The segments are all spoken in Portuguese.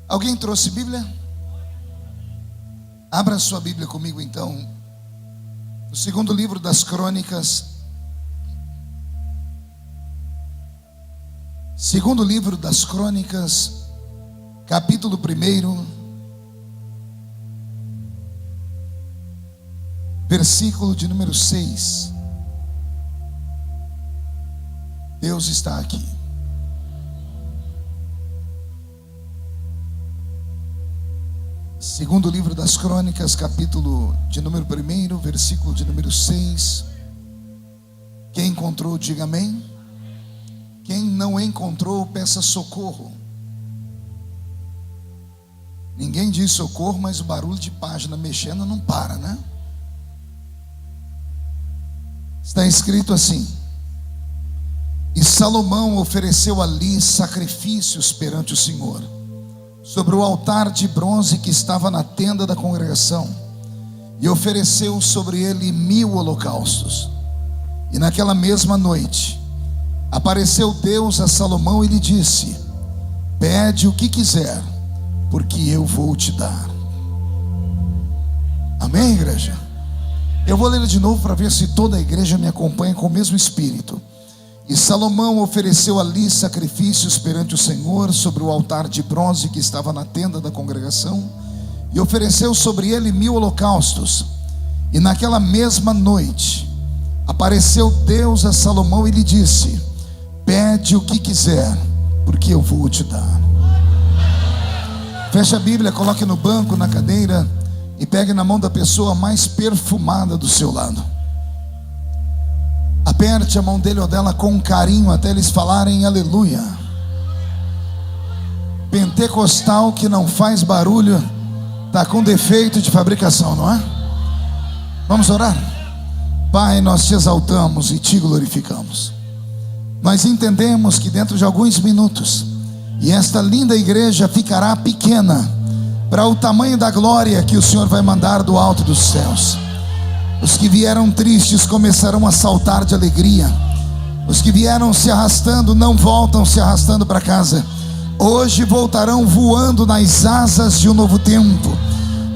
Alguém trouxe Bíblia? Abra sua Bíblia comigo então, no segundo livro das Crônicas. Segundo livro das Crônicas, capítulo 1, versículo de número 6. Deus está aqui. Segundo livro das Crônicas, capítulo de número 1, versículo de número 6. Quem encontrou, diga amém. Quem não encontrou, peça socorro. Ninguém diz socorro, mas o barulho de página mexendo não para, né? Está escrito assim: e Salomão ofereceu ali sacrifícios perante o Senhor, sobre o altar de bronze que estava na tenda da congregação, e ofereceu sobre ele 1000 holocaustos. E naquela mesma noite apareceu Deus a Salomão e lhe disse: pede o que quiser, porque eu vou te dar. Amém, igreja? Eu vou ler de novo para ver se toda a igreja me acompanha com o mesmo espírito. E Salomão ofereceu ali sacrifícios perante o Senhor sobre o altar de bronze que estava na tenda da congregação, e ofereceu sobre ele 1000 holocaustos. E naquela mesma noite apareceu Deus a Salomão e lhe disse: pede o que quiser, porque eu vou te dar. Feche a Bíblia, coloque no banco, na cadeira, e pegue na mão da pessoa mais perfumada do seu lado. Aperte a mão dele ou dela com carinho até eles falarem aleluia. Pentecostal que não faz barulho está com defeito de fabricação, não é? Vamos orar? Pai, nós te exaltamos e te glorificamos. Nós entendemos que dentro de alguns minutos, e esta linda igreja ficará pequena para o tamanho da glória que o Senhor vai mandar do alto dos céus. Os que vieram tristes começarão a saltar de alegria. Os que vieram se arrastando não voltam se arrastando para casa. Hoje voltarão voando nas asas de um novo tempo.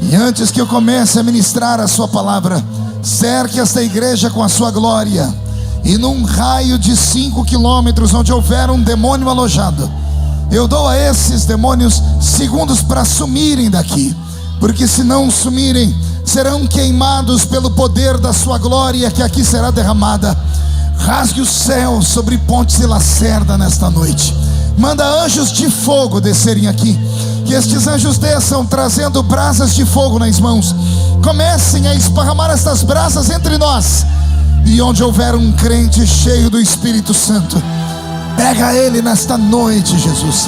E antes que eu comece a ministrar a sua palavra, cerque esta igreja com a sua glória. E num raio de 5 quilômetros onde houver um demônio alojado, eu dou a esses demônios segundos para sumirem daqui, porque se não sumirem, serão queimados pelo poder da sua glória que aqui será derramada. Rasgue o céu sobre Pontes e Lacerda nesta noite. Manda anjos de fogo descerem aqui, que estes anjos desçam trazendo brasas de fogo nas mãos. Comecem a esparramar estas brasas entre nós. E onde houver um crente cheio do Espírito Santo, pega ele nesta noite, Jesus,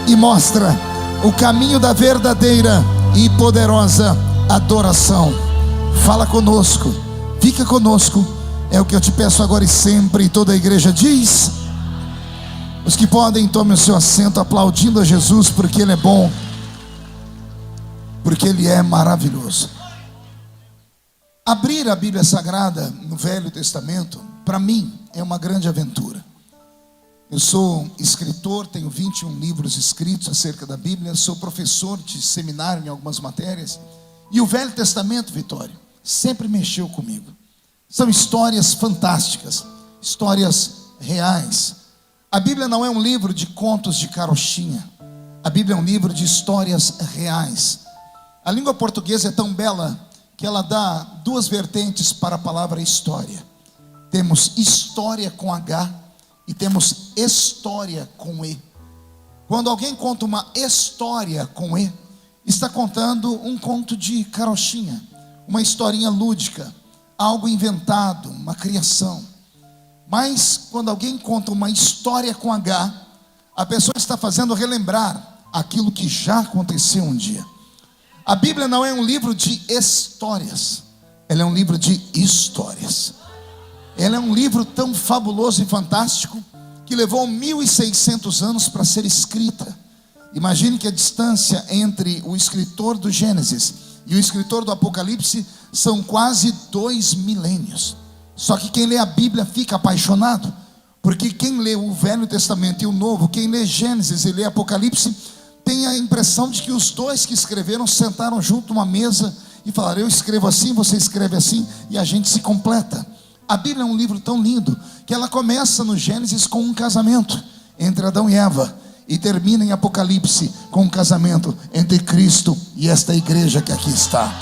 e mostra o caminho da verdadeira e poderosa adoração. Fala conosco, fica conosco, é o que eu te peço agora e sempre. E toda a igreja diz: os que podem, tomem o seu assento, aplaudindo a Jesus, porque Ele é bom, porque Ele é maravilhoso. Abrir a Bíblia Sagrada no Velho Testamento, para mim, é uma grande aventura. Eu sou escritor, tenho 21 livros escritos acerca da Bíblia, sou professor de seminário em algumas matérias, e o Velho Testamento, Vitório, sempre mexeu comigo. São histórias fantásticas, histórias reais. A Bíblia não é um livro de contos de carochinha, a Bíblia é um livro de histórias reais. A língua portuguesa é tão bela que ela dá duas vertentes para a palavra história. Temos história com H e temos história com E. Quando alguém conta uma história com E, está contando um conto de carochinha, uma historinha lúdica, algo inventado, uma criação. Mas quando alguém conta uma história com H, a pessoa está fazendo relembrar aquilo que já aconteceu um dia. A Bíblia não é um livro de histórias, ela é um livro de histórias. Ela é um livro tão fabuloso e fantástico que levou 1600 anos para ser escrita. Imagine que a distância entre o escritor do Gênesis e o escritor do Apocalipse são quase 2 milênios. Só que quem lê a Bíblia fica apaixonado, porque quem lê o Velho Testamento e o Novo, quem lê Gênesis e lê Apocalipse, tem a impressão de que os dois que escreveram sentaram junto numa mesa e falaram: eu escrevo assim, você escreve assim, e a gente se completa. A Bíblia é um livro tão lindo que ela começa no Gênesis com um casamento entre Adão e Eva e termina em Apocalipse com um casamento entre Cristo e esta igreja que aqui está.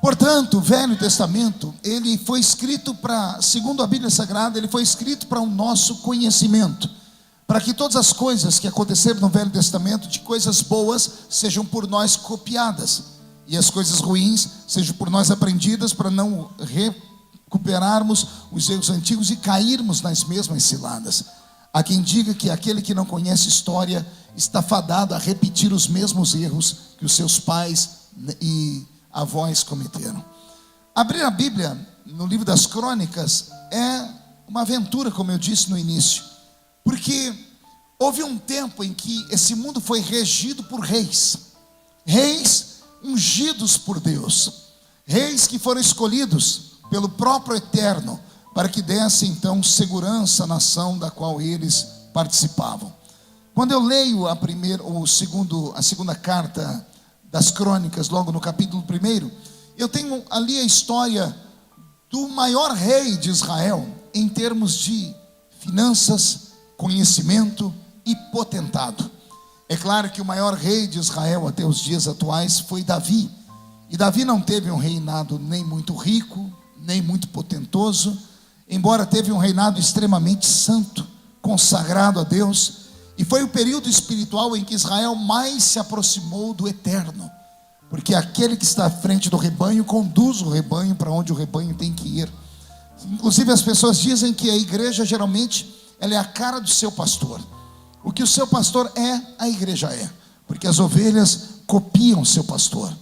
Portanto, o Velho Testamento, ele foi escrito para, segundo a Bíblia Sagrada, ele foi escrito para o nosso conhecimento, para que todas as coisas que aconteceram no Velho Testamento, de coisas boas, sejam por nós copiadas, e as coisas ruins sejam por nós aprendidas, para não recuperarmos os erros antigos e cairmos nas mesmas ciladas. Há quem diga que aquele que não conhece história está fadado a repetir os mesmos erros que os seus pais e avós cometeram. Abrir a Bíblia no livro das Crônicas é uma aventura, como eu disse no início, porque houve um tempo em que esse mundo foi regido por reis ungidos por Deus, reis que foram escolhidos pelo próprio Eterno para que desse então segurança à nação da qual eles participavam. Quando eu leio a segunda carta das Crônicas, logo no capítulo 1, eu tenho ali a história do maior rei de Israel em termos de finanças, conhecimento e potentado. É claro que o maior rei de Israel até os dias atuais foi Davi, e Davi não teve um reinado nem muito rico, nem muito potentoso, embora teve um reinado extremamente santo, consagrado a Deus, e foi o período espiritual em que Israel mais se aproximou do Eterno, porque aquele que está à frente do rebanho conduz o rebanho para onde o rebanho tem que ir. Inclusive as pessoas dizem que a igreja geralmente ela é a cara do seu pastor. O que o seu pastor é, a igreja é, porque as ovelhas copiam o seu pastor.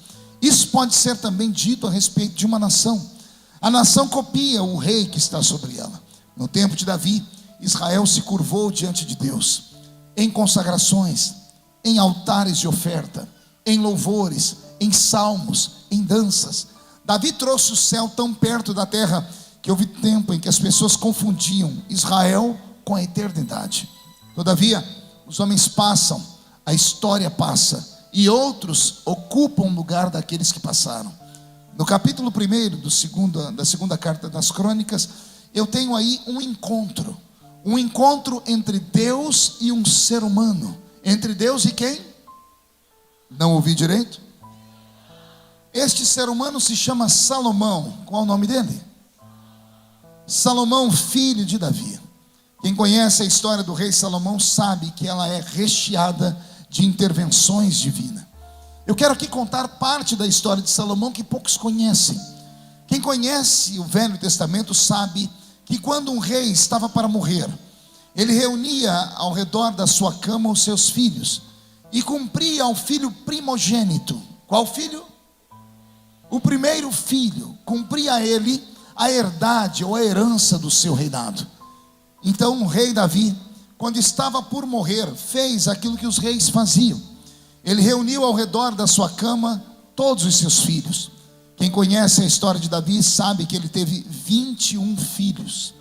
Isso pode ser também dito a respeito de uma nação. A nação copia o rei que está sobre ela. No tempo de Davi, Israel se curvou diante de Deus, em consagrações, em altares de oferta, em louvores, em salmos, em danças. Davi trouxe o céu tão perto da terra que houve tempo em que as pessoas confundiam Israel com a eternidade. Todavia, os homens passam, a história passa, e outros ocupam o lugar daqueles que passaram. No capítulo 1 da segunda carta das Crônicas, eu tenho aí um encontro entre Deus e um ser humano. Entre Deus e quem? Não ouvi direito? Este ser humano se chama Salomão. Qual é o nome dele? Salomão, filho de Davi. Quem conhece a história do rei Salomão sabe que ela é recheada de intervenções divinas. Eu quero aqui contar parte da história de Salomão que poucos conhecem. Quem conhece o Velho Testamento sabe que quando um rei estava para morrer, ele reunia ao redor da sua cama os seus filhos e cumpria ao filho primogênito. Qual filho? O primeiro filho. Cumpria a ele a herdade ou a herança do seu reinado. Então o rei Davi, quando estava por morrer, fez aquilo que os reis faziam. Ele reuniu ao redor da sua cama todos os seus filhos. Quem conhece a história de Davi sabe que ele teve 21 filhos,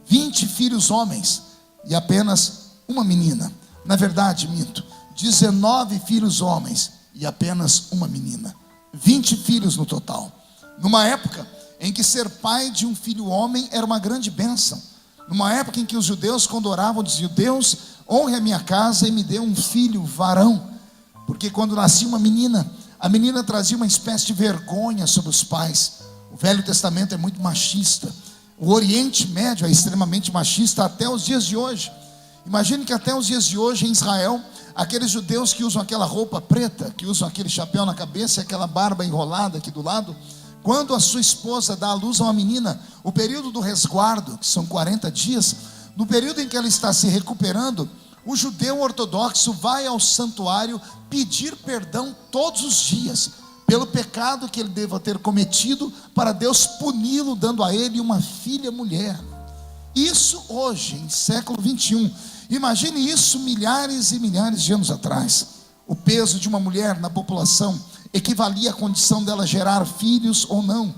20 filhos homens e apenas uma menina. Na verdade, minto, 19 filhos homens e apenas uma menina. 20 filhos no total. Numa época em que ser pai de um filho homem era uma grande bênção. Numa época em que os judeus, quando oravam, diziam: Deus, honre a minha casa e me dê um filho varão. Porque quando nascia uma menina, a menina trazia uma espécie de vergonha sobre os pais. O Velho Testamento é muito machista. O Oriente Médio é extremamente machista até os dias de hoje. Imagine que até os dias de hoje em Israel, aqueles judeus que usam aquela roupa preta, que usam aquele chapéu na cabeça e aquela barba enrolada aqui do lado, quando a sua esposa dá à luz a uma menina, o período do resguardo, que são 40 dias, no período em que ela está se recuperando, o judeu ortodoxo vai ao santuário pedir perdão todos os dias pelo pecado que ele deva ter cometido, para Deus puni-lo, dando a ele uma filha mulher. Isso hoje, em século 21, imagine isso milhares e milhares de anos atrás. O peso de uma mulher na população equivalia à condição dela gerar filhos ou não.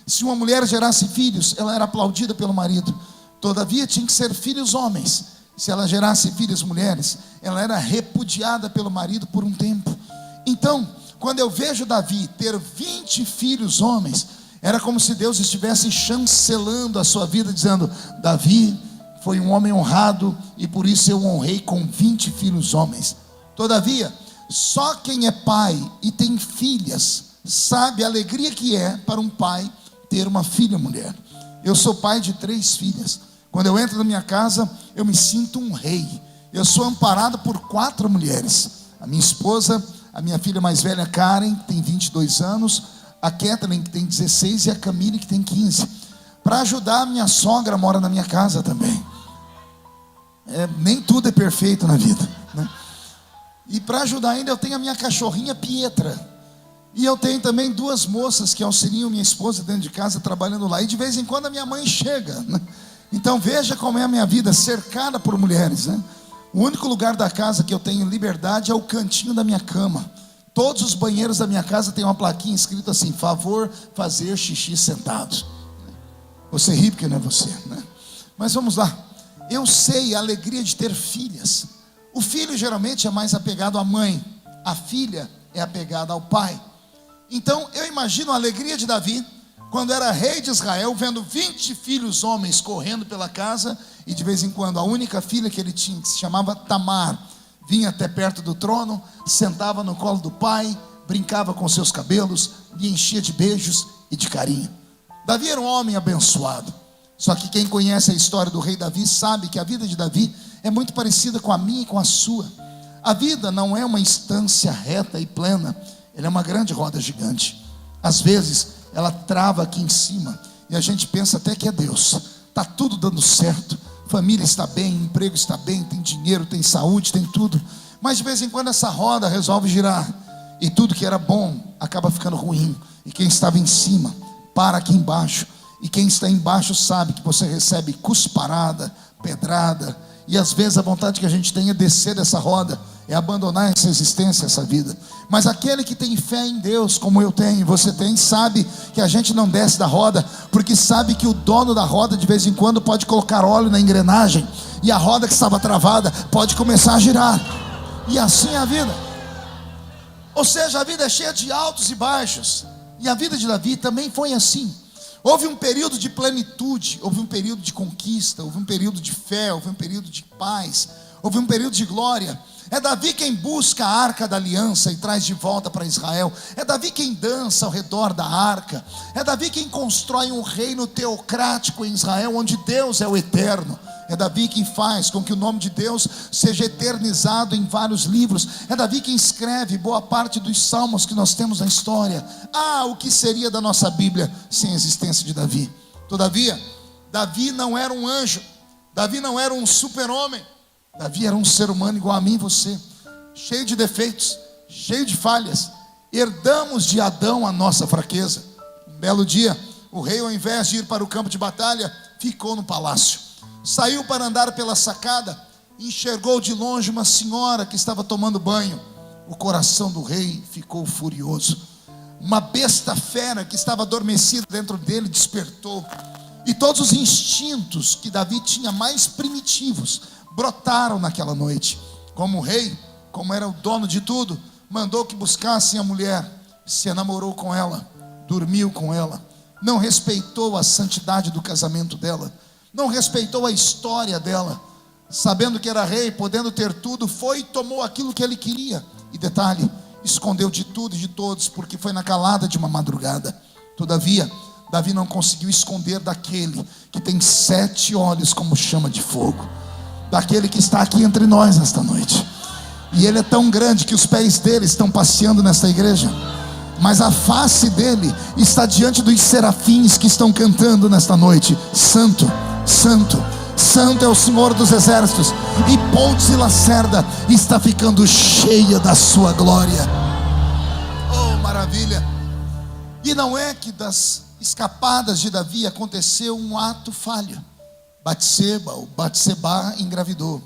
Se uma mulher gerasse filhos, ela era aplaudida pelo marido. Todavia tinha que ser filhos homens. se ela gerasse filhas mulheres, ela era repudiada pelo marido por um tempo. Então, quando eu vejo Davi ter 20 filhos homens, era como se Deus estivesse chancelando a sua vida, dizendo: Davi foi um homem honrado, e por isso eu o honrei com 20 filhos homens. Todavia, só quem é pai e tem filhas sabe a alegria que é para um pai ter uma filha mulher. Eu sou pai de 3 filhas. Quando eu entro na minha casa, eu me sinto um rei. Eu sou amparado por 4 mulheres: a minha esposa, a minha filha mais velha Karen, que tem 22 anos, a Kathleen, que tem 16, e a Camille, que tem 15. Para ajudar, a minha sogra mora na minha casa também. Nem tudo é perfeito na vida, né? E para ajudar ainda, eu tenho a minha cachorrinha Pietra. E eu tenho também 2 moças que auxiliam minha esposa dentro de casa, trabalhando lá. E de vez em quando a minha mãe chega, né? Então veja como é a minha vida, cercada por mulheres, né? O único lugar da casa que eu tenho liberdade é o cantinho da minha cama. Todos os banheiros da minha casa tem uma plaquinha escrita assim: favor fazer xixi sentado. Você ri porque não é você, né? Mas vamos lá. Eu sei a alegria de ter filhas. O filho geralmente é mais apegado à mãe, a filha é apegada ao pai. Então eu imagino a alegria de Davi quando era rei de Israel, vendo 20 filhos homens correndo pela casa, e de vez em quando a única filha que ele tinha, que se chamava Tamar, vinha até perto do trono, sentava no colo do pai, brincava com seus cabelos, lhe enchia de beijos e de carinho. Davi era um homem abençoado. Só que quem conhece a história do rei Davi sabe que a vida de Davi é muito parecida com a minha e com a sua. A vida não é uma instância reta e plena, ela é uma grande roda gigante. Às vezes ela trava aqui em cima e a gente pensa até que é Deus. Está tudo dando certo, família está bem, emprego está bem, tem dinheiro, tem saúde, tem tudo. Mas de vez em quando essa roda resolve girar, e tudo que era bom acaba ficando ruim. E quem estava em cima para aqui embaixo, e quem está embaixo sabe que você recebe cusparada, pedrada. E às vezes a vontade que a gente tem é descer dessa roda, é abandonar essa existência, essa vida. Mas aquele que tem fé em Deus, como eu tenho e você tem, sabe que a gente não desce da roda, porque sabe que o dono da roda de vez em quando pode colocar óleo na engrenagem, e a roda que estava travada pode começar a girar. E assim é a vida. Ou seja, a vida é cheia de altos e baixos. E a vida de Davi também foi assim. Houve um período de plenitude, houve um período de conquista, houve um período de fé, houve um período de paz, houve um período de glória. É Davi quem busca a arca da aliança e traz de volta para Israel. É Davi quem dança ao redor da arca. É Davi quem constrói um reino teocrático em Israel, onde Deus é o eterno. É Davi quem faz com que o nome de Deus seja eternizado em vários livros. É Davi quem escreve boa parte dos salmos que nós temos na história. O que seria da nossa Bíblia sem a existência de Davi? Todavia, Davi não era um anjo, Davi não era um super-homem. Davi era um ser humano igual a mim e você, cheio de defeitos, cheio de falhas. Herdamos de Adão a nossa fraqueza. Um belo dia, o rei, ao invés de ir para o campo de batalha, ficou no palácio. Saiu para andar pela sacada, enxergou de longe uma senhora que estava tomando banho. O coração do rei ficou furioso. Uma besta fera que estava adormecida dentro dele despertou, e todos os instintos que Davi tinha mais primitivos brotaram naquela noite. Como rei, como era o dono de tudo, mandou que buscassem a mulher, se enamorou com ela, dormiu com ela, não respeitou a santidade do casamento dela, não respeitou a história dela. Sabendo que era rei, podendo ter tudo, foi e tomou aquilo que ele queria. E detalhe, escondeu de tudo e de todos, porque foi na calada de uma madrugada. Todavia, Davi não conseguiu esconder daquele que tem 7 olhos como chama de fogo, daquele que está aqui entre nós nesta noite. E ele é tão grande que os pés dele estão passeando nesta igreja, mas a face dele está diante dos serafins que estão cantando nesta noite: Santo, Santo, Santo é o Senhor dos exércitos. E Pontes e Lacerda está ficando cheia da sua glória. Oh, maravilha! E não é que das escapadas de Davi aconteceu um ato falho. Batseba, ou Batseba, engravidou.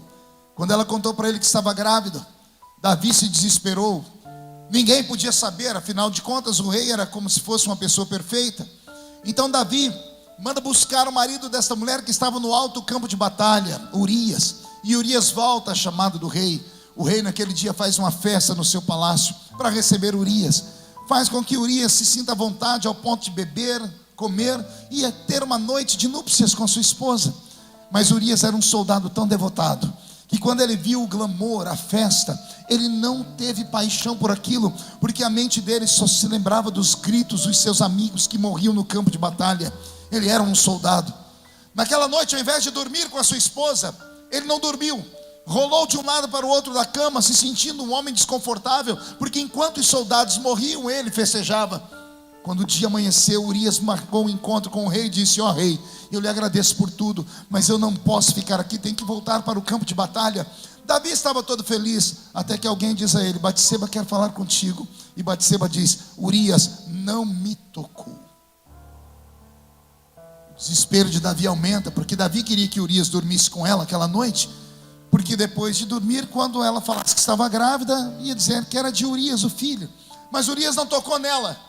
Quando ela contou para ele que estava grávida, Davi se desesperou. Ninguém podia saber, afinal de contas o rei era como se fosse uma pessoa perfeita. Então Davi manda buscar o marido desta mulher que estava no alto campo de batalha, Urias, E Urias volta à chamada do rei. O rei naquele dia faz uma festa no seu palácio para receber Urias. Faz com que Urias se sinta à vontade ao ponto de beber, comer e ter uma noite de núpcias com sua esposa. Mas Urias era um soldado tão devotado que quando ele viu o glamour, a festa, ele não teve paixão por aquilo, porque a mente dele só se lembrava dos gritos dos seus amigos que morriam no campo de batalha. Ele era um soldado. Naquela noite, ao invés de dormir com a sua esposa, ele não dormiu. Rolou de um lado para o outro da cama, se sentindo um homem desconfortável, porque enquanto os soldados morriam, ele festejava. Quando o dia amanheceu, Urias marcou um encontro com o rei e disse: ó rei, eu lhe agradeço por tudo, mas eu não posso ficar aqui, tenho que voltar para o campo de batalha. Davi estava todo feliz, até que alguém diz a ele: Batseba quer falar contigo. E Batseba diz: Urias não me tocou. O desespero de Davi aumenta, porque Davi queria que Urias dormisse com ela aquela noite, porque depois de dormir, quando ela falasse que estava grávida, ia dizer que era de Urias o filho. Mas Urias não tocou nela.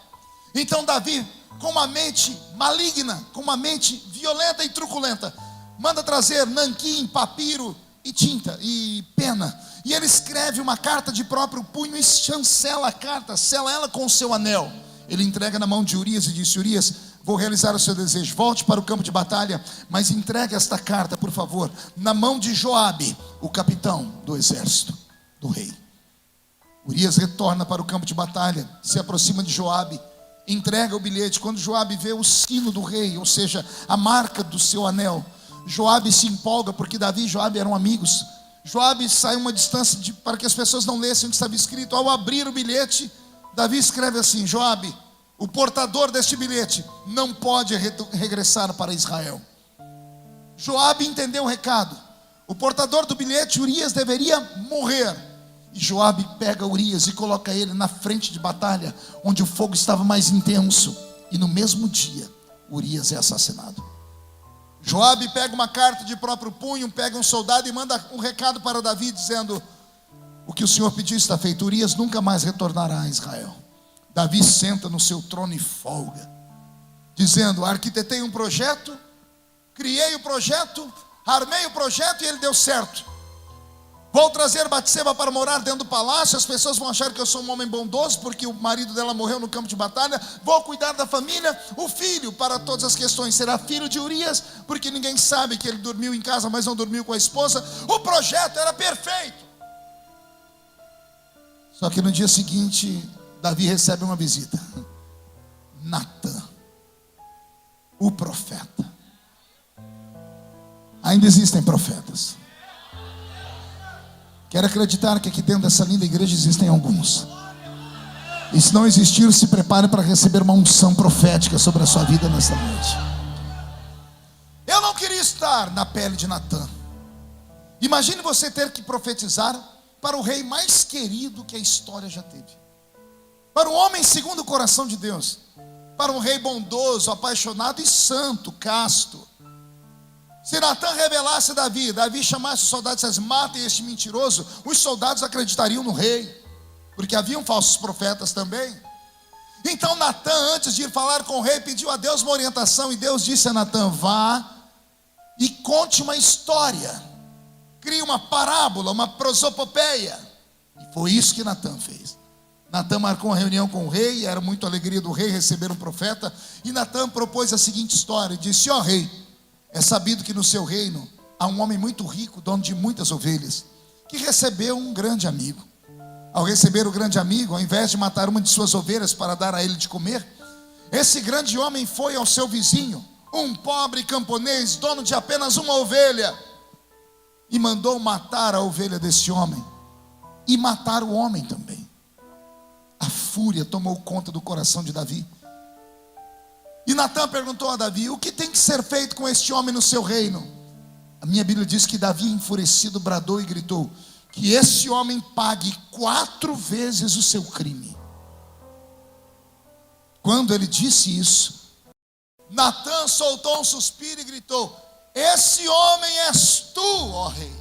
Então Davi, com uma mente maligna, com uma mente violenta e truculenta, manda trazer nanquim, papiro e tinta e pena, e ele escreve uma carta de próprio punho e chancela a carta, sela ela com o seu anel. Ele entrega na mão de Urias e disse: Urias, vou realizar o seu desejo, volte para o campo de batalha, mas entregue esta carta, por favor, na mão de Joabe, o capitão do exército do rei. Urias retorna para o campo de batalha, se aproxima de Joabe, entrega o bilhete. Quando Joabe vê o sino do rei, ou seja, a marca do seu anel, Joabe se empolga, porque Davi e Joabe eram amigos. Joabe sai uma distância para que as pessoas não lessem o que estava escrito. Ao abrir o bilhete, Davi escreve assim: Joabe, o portador deste bilhete, não pode regressar para Israel. Joabe entendeu o recado. O portador do bilhete, Urias, deveria morrer. E Joabe pega Urias e coloca ele na frente de batalha, onde o fogo estava mais intenso. E no mesmo dia, Urias é assassinado. Joabe pega uma carta de próprio punho, pega um soldado e manda um recado para Davi, dizendo: o que o Senhor pediu está feito, Urias nunca mais retornará a Israel. Davi senta no seu trono e folga, dizendo: arquitetei um projeto, criei o projeto, armei o projeto e ele deu certo. Vou trazer Batseba para morar dentro do palácio. As pessoas vão achar que eu sou um homem bondoso, porque o marido dela morreu no campo de batalha. Vou cuidar da família. O filho, para todas as questões, será filho de Urias, porque ninguém sabe que ele dormiu em casa, mas não dormiu com a esposa. O projeto era perfeito. Só que no dia seguinte, Davi recebe uma visita. Natã, o profeta. Ainda existem profetas. Quero acreditar que aqui dentro dessa linda igreja existem alguns. E se não existir, se prepare para receber uma unção profética sobre a sua vida nesta noite. Eu não queria estar na pele de Natã. Imagine você ter que profetizar para o rei mais querido que a história já teve, para um homem segundo o coração de Deus, para um rei bondoso, apaixonado e santo, casto. Se Natã revelasse Davi, Davi chamasse os soldados e dissesse: matem este mentiroso, os soldados acreditariam no rei, porque haviam falsos profetas também. Então Natã, antes de ir falar com o rei, pediu a Deus uma orientação, e Deus disse a Natã: vá e conte uma história, crie uma parábola, uma prosopopeia. E foi isso que Natã fez. Natã marcou uma reunião com o rei, era muito alegria do rei receber um profeta, e Natã propôs a seguinte história, e disse: ó rei, é sabido que no seu reino há um homem muito rico, dono de muitas ovelhas, que recebeu um grande amigo. Ao receber o grande amigo, ao invés de matar uma de suas ovelhas para dar a ele de comer, esse grande homem foi ao seu vizinho, um pobre camponês, dono de apenas uma ovelha, e mandou matar a ovelha desse homem, e matar o homem também. A fúria tomou conta do coração de Davi. E Natã perguntou a Davi: o que tem que ser feito com este homem no seu reino? A minha Bíblia diz que Davi, enfurecido, bradou e gritou: que esse homem pague 4 vezes o seu crime. Quando ele disse isso, Natã soltou um suspiro e gritou: esse homem és tu, ó rei,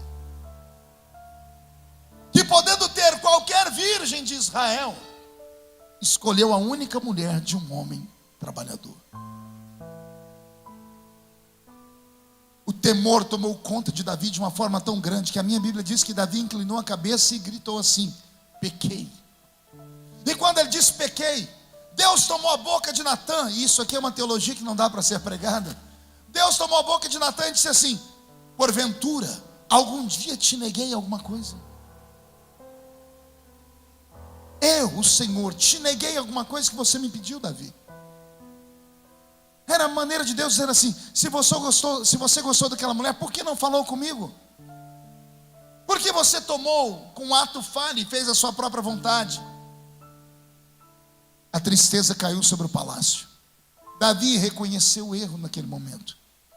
que podendo ter qualquer virgem de Israel, escolheu a única mulher de um homem trabalhador. O temor tomou conta de Davi de uma forma tão grande que a minha Bíblia diz que Davi inclinou a cabeça e gritou assim: pequei. E quando ele disse pequei, Deus tomou a boca de Natã. E isso aqui é uma teologia que não dá para ser pregada. Deus tomou a boca de Natã e disse assim: porventura, algum dia te neguei alguma coisa? Eu, o Senhor, te neguei alguma coisa que você me pediu, Davi? Era a maneira de Deus dizer assim: se você gostou daquela mulher, por que não falou comigo? Por que você tomou com um ato falho e fez a sua própria vontade? A tristeza caiu sobre o palácio. Davi reconheceu o erro naquele momento.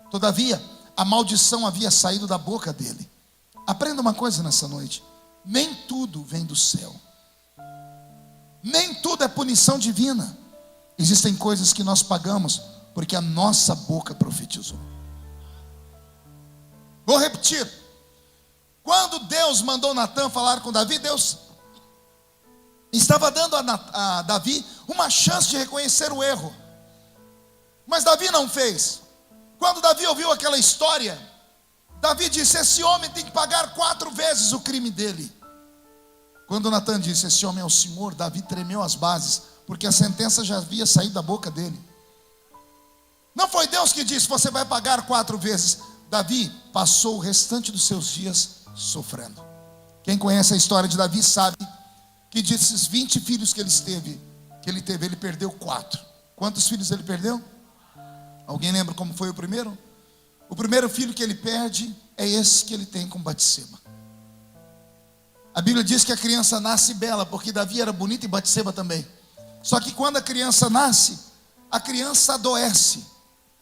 Todavia, a maldição havia saído da boca dele. Aprenda uma coisa nessa noite: nem tudo vem do céu, nem tudo é punição divina. Existem coisas que nós pagamos porque a nossa boca profetizou. Vou repetir. Quando Deus mandou Natã falar com Davi, Deus estava dando a Davi uma chance de reconhecer o erro. Mas Davi não fez. Quando Davi ouviu aquela história, Davi disse: esse homem tem que pagar 4 vezes o crime dele. Quando Natã disse: esse homem é o Senhor, Davi tremeu as bases, porque a sentença já havia saído da boca dele. Não foi Deus que disse: você vai pagar 4 vezes. Davi passou o restante dos seus dias sofrendo. Quem conhece a história de Davi sabe que desses 20 filhos que ele teve, ele perdeu 4. Quantos filhos ele perdeu? Alguém lembra como foi o primeiro? O primeiro filho que ele perde é esse que ele tem com Batseba. A Bíblia diz que a criança nasce bela, porque Davi era bonito e Batseba também. Só que quando a criança nasce, a criança adoece.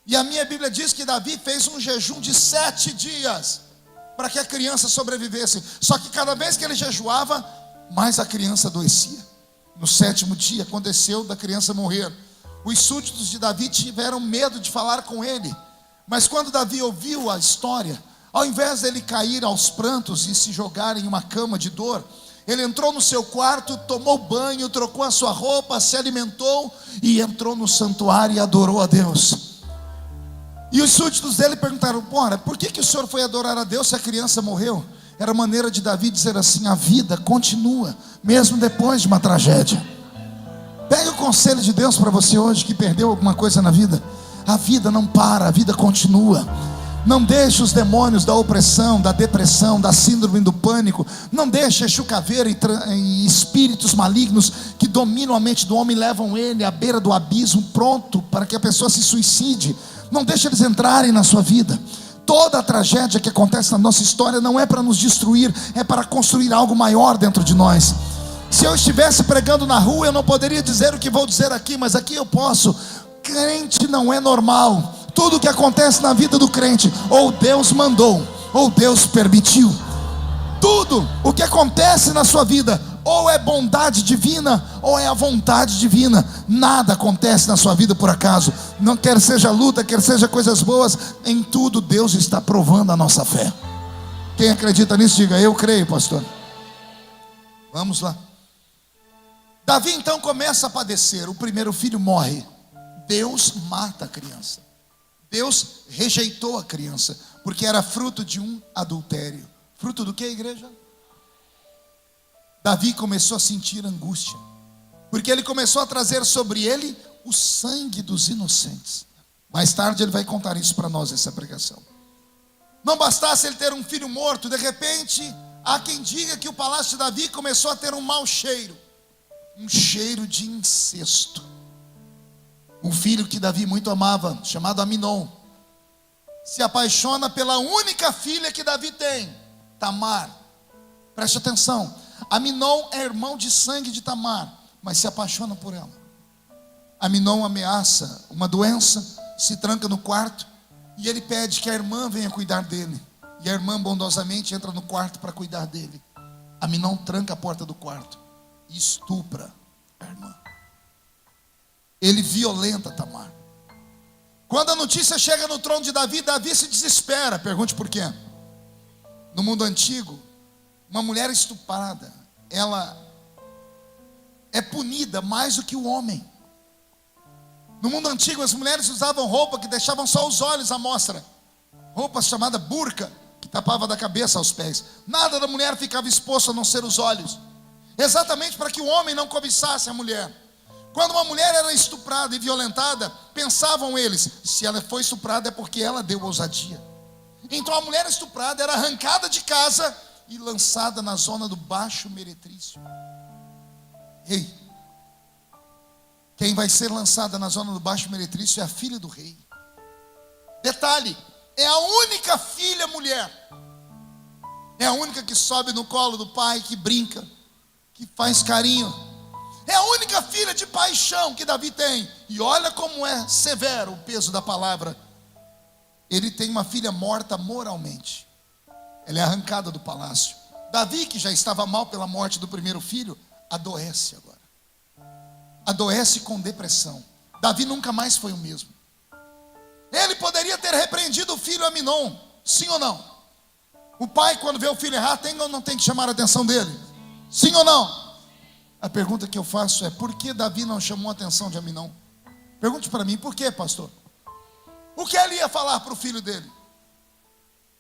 E a minha Bíblia diz que Davi fez um jejum de 7 dias para que a criança sobrevivesse. Só que cada vez que ele jejuava, mais a criança adoecia. No 7º dia aconteceu da criança morrer. Os súditos de Davi tiveram medo de falar com ele. Mas quando Davi ouviu a história, ao invés dele cair aos prantos e se jogar em uma cama de dor, ele entrou no seu quarto, tomou banho, trocou a sua roupa, se alimentou e entrou no santuário e adorou a Deus. E os súditos dele perguntaram: por que o senhor foi adorar a Deus se a criança morreu? Era a maneira de Davi dizer assim: a vida continua, mesmo depois de uma tragédia. Pegue o conselho de Deus para você hoje que perdeu alguma coisa na vida. A vida não para, a vida continua. Não deixe os demônios da opressão, da depressão, da síndrome do pânico. Não deixe Exu Caveira e espíritos malignos que dominam a mente do homem e levam ele à beira do abismo, pronto para que a pessoa se suicide. Não deixe eles entrarem na sua vida. Toda a tragédia que acontece na nossa história não é para nos destruir, é para construir algo maior dentro de nós. Se eu estivesse pregando na rua, eu não poderia dizer o que vou dizer aqui, mas aqui eu posso. Crente não é normal. Tudo que acontece na vida do crente, ou Deus mandou, ou Deus permitiu. Tudo o que acontece na sua vida, ou é bondade divina, ou é a vontade divina. Nada acontece na sua vida por acaso. Não quer seja luta, quer seja coisas boas, em tudo Deus está provando a nossa fé. Quem acredita nisso, diga: eu creio, pastor. Vamos lá. Davi então começa a padecer. O primeiro filho morre. Deus mata a criança. Deus rejeitou a criança, porque era fruto de um adultério. Fruto do que, igreja? Davi começou a sentir angústia, porque ele começou a trazer sobre ele o sangue dos inocentes. Mais tarde ele vai contar isso para nós, essa pregação. Não bastasse ele ter um filho morto, de repente há quem diga que o palácio de Davi começou a ter um mau cheiro, um cheiro de incesto. Um filho que Davi muito amava, chamado Aminon, se apaixona pela única filha que Davi tem, Tamar. Preste atenção, Aminon é irmão de sangue de Tamar, mas se apaixona por ela. Aminon ameaça uma doença, se tranca no quarto, e ele pede que a irmã venha cuidar dele. E a irmã bondosamente entra no quarto para cuidar dele. Aminon tranca a porta do quarto e estupra a irmã. Ele violenta Tamar. Quando a notícia chega no trono de Davi, Davi se desespera. Pergunte por quê. No mundo antigo, uma mulher estuprada, ela é punida mais do que o homem. No mundo antigo, as mulheres usavam roupa que deixavam só os olhos à mostra. roupa chamada burca, que tapava da cabeça aos pés. Nada da mulher ficava exposto a não ser os olhos, exatamente para que o homem não cobiçasse a mulher. Quando uma mulher era estuprada e violentada, pensavam eles: se ela foi estuprada é porque ela deu ousadia. Então a mulher estuprada era arrancada de casa e lançada na zona do Baixo Meretrício. Ei, quem vai ser lançada na zona do Baixo Meretrício é a filha do rei. Detalhe, é a única filha mulher. É a única que sobe no colo do pai, que brinca, que faz carinho. É a única filha de paixão que Davi tem. E olha como é severo o peso da palavra. Ele tem uma filha morta moralmente. Ela é arrancada do palácio. Davi, que já estava mal pela morte do primeiro filho, adoece agora. Adoece com depressão. Davi nunca mais foi o mesmo. Ele poderia ter repreendido o filho Aminon, sim ou não? O pai, quando vê o filho errar, tem ou não tem que chamar a atenção dele? Sim ou não? A pergunta que eu faço é: por que Davi não chamou a atenção de Aminon? Pergunte para mim, por que, pastor? O que ele ia falar para o filho dele?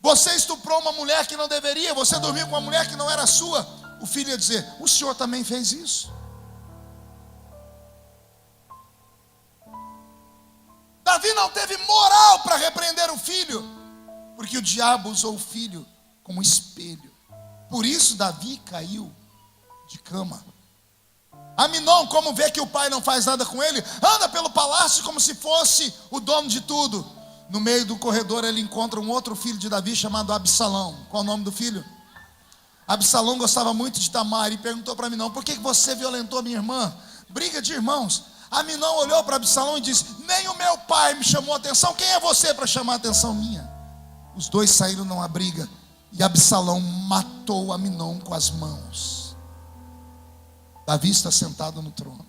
Você estuprou uma mulher que não deveria, você dormiu com uma mulher que não era sua. O filho ia dizer: o senhor também fez isso. Davi não teve moral para repreender o filho, porque o diabo usou o filho como espelho. Por isso Davi caiu de cama. Aminon, como vê que o pai não faz nada com ele, anda pelo palácio como se fosse o dono de tudo. No meio do corredor ele encontra um outro filho de Davi chamado Absalão. Qual o nome do filho? Absalão gostava muito de Tamar e perguntou para Aminon: por que você violentou a minha irmã? Briga de irmãos. Aminon olhou para Absalão e disse: nem o meu pai me chamou a atenção, quem é você para chamar a atenção minha? Os dois saíram numa briga e Absalão matou Aminon com as mãos. Davi está sentado no trono,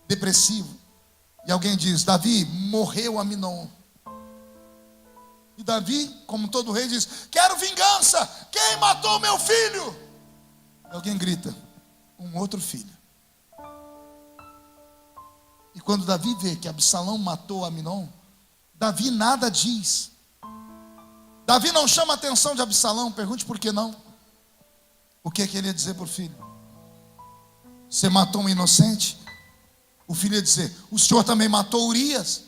depressivo, e alguém diz: Davi, morreu Aminon. E Davi, como todo rei, diz: quero vingança, quem matou meu filho? E alguém grita: um outro filho. E quando Davi vê que Absalão matou Aminon, Davi nada diz. Davi não chama a atenção de Absalão. Pergunte por que não. O que ele ia dizer para o filho? Você matou um inocente? O filho ia dizer: o senhor também matou Urias,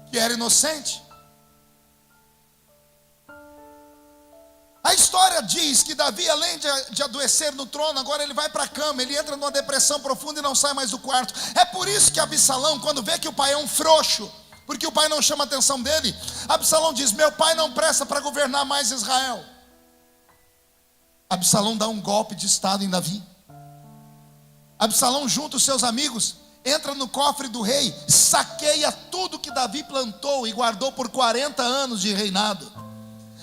que era inocente. A história diz que Davi, além de adoecer no trono, agora ele vai para a cama, ele entra numa depressão profunda e não sai mais do quarto. É por isso que Absalão, quando vê que o pai é um frouxo, porque o pai não chama a atenção dele, Absalão diz: meu pai não presta para governar mais Israel. Absalão dá um golpe de estado em Davi. Absalão junta os seus amigos, entra no cofre do rei, saqueia tudo que Davi plantou e guardou por 40 anos de reinado.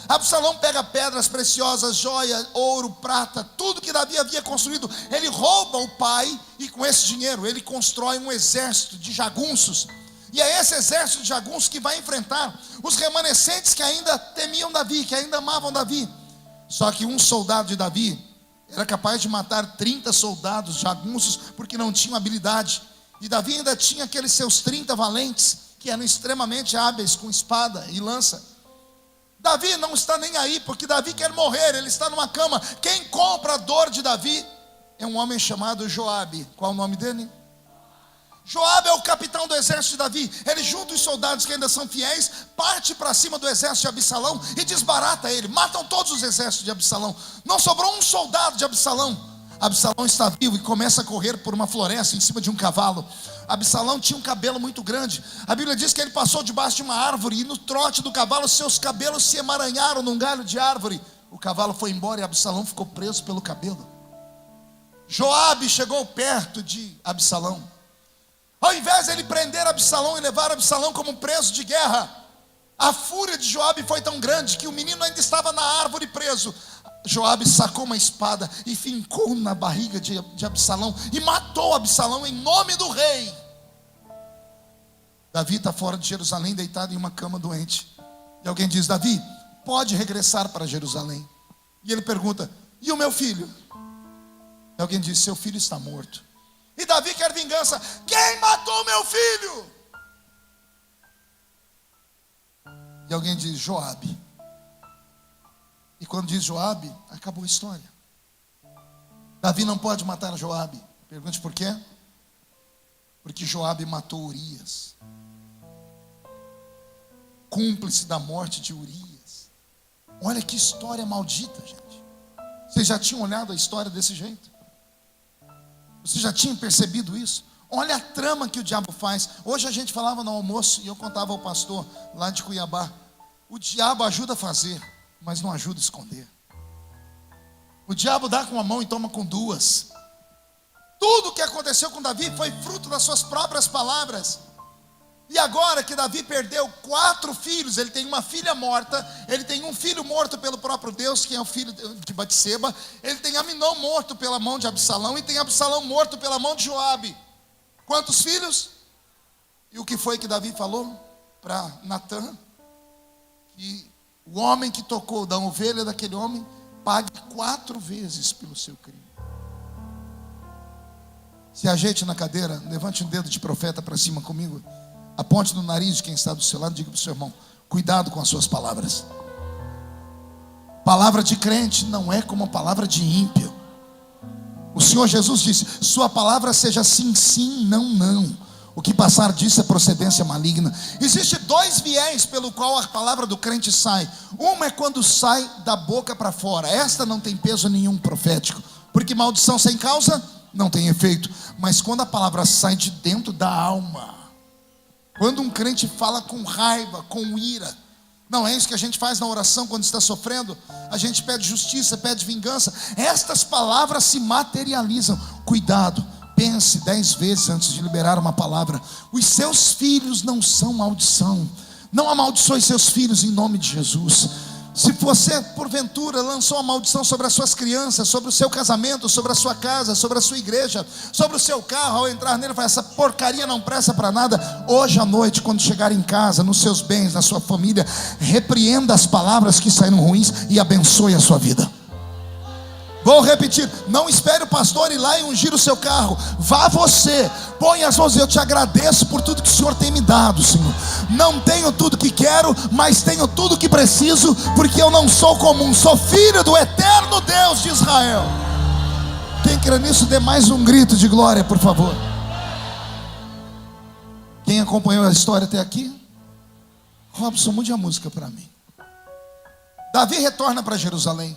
Absalão pega pedras preciosas, joia, ouro, prata, tudo que Davi havia construído. Ele rouba o pai e com esse dinheiro ele constrói um exército de jagunços. E é esse exército de jagunços que vai enfrentar os remanescentes que ainda temiam Davi, que ainda amavam Davi. Só que um soldado de Davi era capaz de matar 30 soldados jagunços, porque não tinham habilidade. E Davi ainda tinha aqueles seus 30 valentes, que eram extremamente hábeis com espada e lança. Davi não está nem aí, porque Davi quer morrer, ele está numa cama. Quem compra a dor de Davi é um homem chamado Joabe. Qual o nome dele? Joabe é o capitão do exército de Davi. Ele junta os soldados que ainda são fiéis, parte para cima do exército de Absalão e desbarata ele. Matam todos os exércitos de Absalão. Não sobrou um soldado de Absalão. Absalão está vivo e começa a correr por uma floresta em cima de um cavalo. Absalão tinha um cabelo muito grande. A Bíblia diz que ele passou debaixo de uma árvore e no trote do cavalo seus cabelos se emaranharam num galho de árvore. O cavalo foi embora e Absalão ficou preso pelo cabelo. Joabe chegou perto de Absalão. Ao invés de ele prender Absalão e levar Absalão como preso de guerra, a fúria de Joabe foi tão grande que o menino ainda estava na árvore preso. Joabe sacou uma espada e fincou na barriga de Absalão e matou Absalão em nome do rei. Davi está fora de Jerusalém, deitado em uma cama doente. E alguém diz: Davi, pode regressar para Jerusalém. E ele pergunta: e o meu filho? E alguém diz: seu filho está morto. E Davi quer vingança. Quem matou meu filho? E alguém diz Joabe. E quando diz Joabe, acabou a história. Davi não pode matar Joabe. Pergunte por quê? Porque Joabe matou Urias, cúmplice da morte de Urias. Olha que história maldita, gente. Vocês já tinham olhado a história desse jeito? Vocês já tinham percebido isso? Olha a trama que o diabo faz. Hoje a gente falava no almoço e eu contava ao pastor lá de Cuiabá. O diabo ajuda a fazer, mas não ajuda a esconder. O diabo dá com uma mão e toma com duas. Tudo o que aconteceu com Davi foi fruto das suas próprias palavras. E agora que Davi perdeu 4 filhos, ele tem uma filha morta, ele tem um filho morto pelo próprio Deus, que é o filho de Batseba, ele tem Aminon morto pela mão de Absalão, e tem Absalão morto pela mão de Joabe. Quantos filhos? E o que foi que Davi falou para Natã? Que o homem que tocou da ovelha daquele homem pague 4 vezes pelo seu crime. Se ajeite na cadeira, levante um dedo de profeta para cima comigo, aponte no nariz de quem está do seu lado e diga para o seu irmão: cuidado com as suas palavras. Palavra de crente não é como a palavra de ímpio. O Senhor Jesus disse: sua palavra seja sim, sim, não, não. O que passar disso é procedência maligna. Existe 2 viés pelo qual a palavra do crente sai. Uma é quando sai da boca para fora. Esta não tem peso nenhum profético, porque maldição sem causa não tem efeito. Mas quando a palavra sai de dentro da alma, quando um crente fala com raiva, com ira, não é isso que a gente faz na oração quando está sofrendo? A gente pede justiça, pede vingança. Estas palavras se materializam. Cuidado, pense 10 vezes antes de liberar uma palavra. Os seus filhos não são maldição. Não amaldiçoe seus filhos em nome de Jesus. Se você porventura lançou uma maldição sobre as suas crianças, sobre o seu casamento, sobre a sua casa, sobre a sua igreja, sobre o seu carro, ao entrar nele, fala: essa porcaria não presta para nada. Hoje à noite, quando chegar em casa, nos seus bens, na sua família, repreenda as palavras que saíram ruins e abençoe a sua vida. Vou repetir: não espere o pastor ir lá e ungir o seu carro. Vá você, põe as mãos. Eu te agradeço por tudo que o Senhor tem me dado, Senhor. Não tenho tudo que quero, mas tenho tudo que preciso, porque eu não sou comum, sou filho do eterno Deus de Israel. Quem crê nisso, dê mais um grito de glória, por favor. Quem acompanhou a história até aqui? Robson, mude a música para mim. Davi retorna para Jerusalém.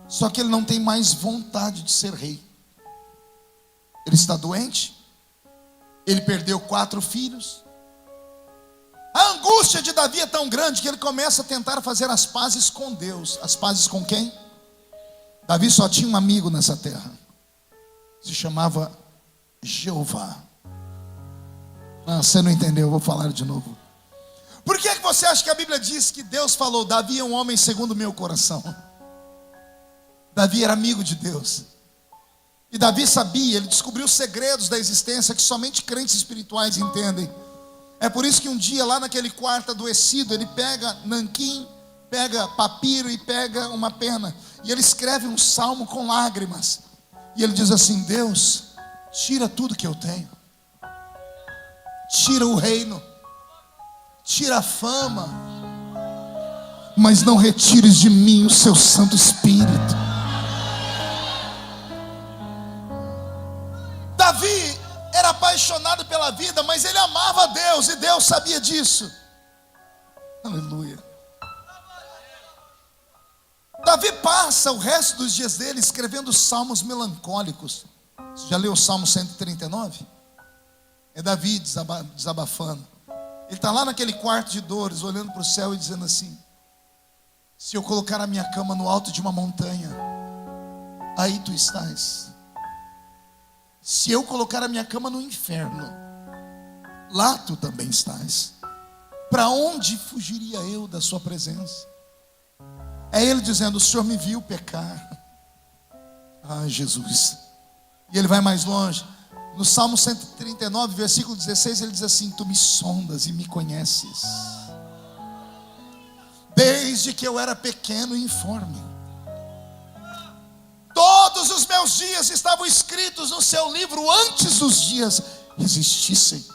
Só que ele não tem mais vontade de ser rei. Ele está doente. Ele perdeu 4 filhos. A angústia de Davi é tão grande que ele começa a tentar fazer as pazes com Deus. As pazes com quem? Davi só tinha um amigo nessa terra. Se chamava Jeová. Você não entendeu, eu vou falar de novo. Por que você acha que a Bíblia diz que Deus falou: Davi é um homem segundo o meu coração? Davi era amigo de Deus. E Davi sabia, ele descobriu segredos da existência que somente crentes espirituais entendem. É por isso que um dia, lá naquele quarto adoecido, ele pega nanquim, pega papiro e pega uma pena, e ele escreve um salmo com lágrimas. E ele diz assim: Deus, tira tudo que eu tenho. Tira o reino, tira a fama, mas não retires de mim o seu Santo Espírito. Davi era apaixonado pela vida, mas ele amava a Deus, e Deus sabia disso. Aleluia. Davi passa o resto dos dias dele escrevendo salmos melancólicos. Você já leu o Salmo 139? É Davi desabafando. Ele está lá naquele quarto de dores, olhando para o céu e dizendo assim: se eu colocar a minha cama no alto de uma montanha, aí tu estás. Se eu colocar a minha cama no inferno, lá tu também estás. Para onde fugiria eu da sua presença? É ele dizendo: o Senhor me viu pecar. Ah, Jesus. E ele vai mais longe. No Salmo 139, versículo 16, ele diz assim: tu me sondas e me conheces, desde que eu era pequeno e informe. Todos os meus dias estavam escritos no seu livro antes dos dias existissem.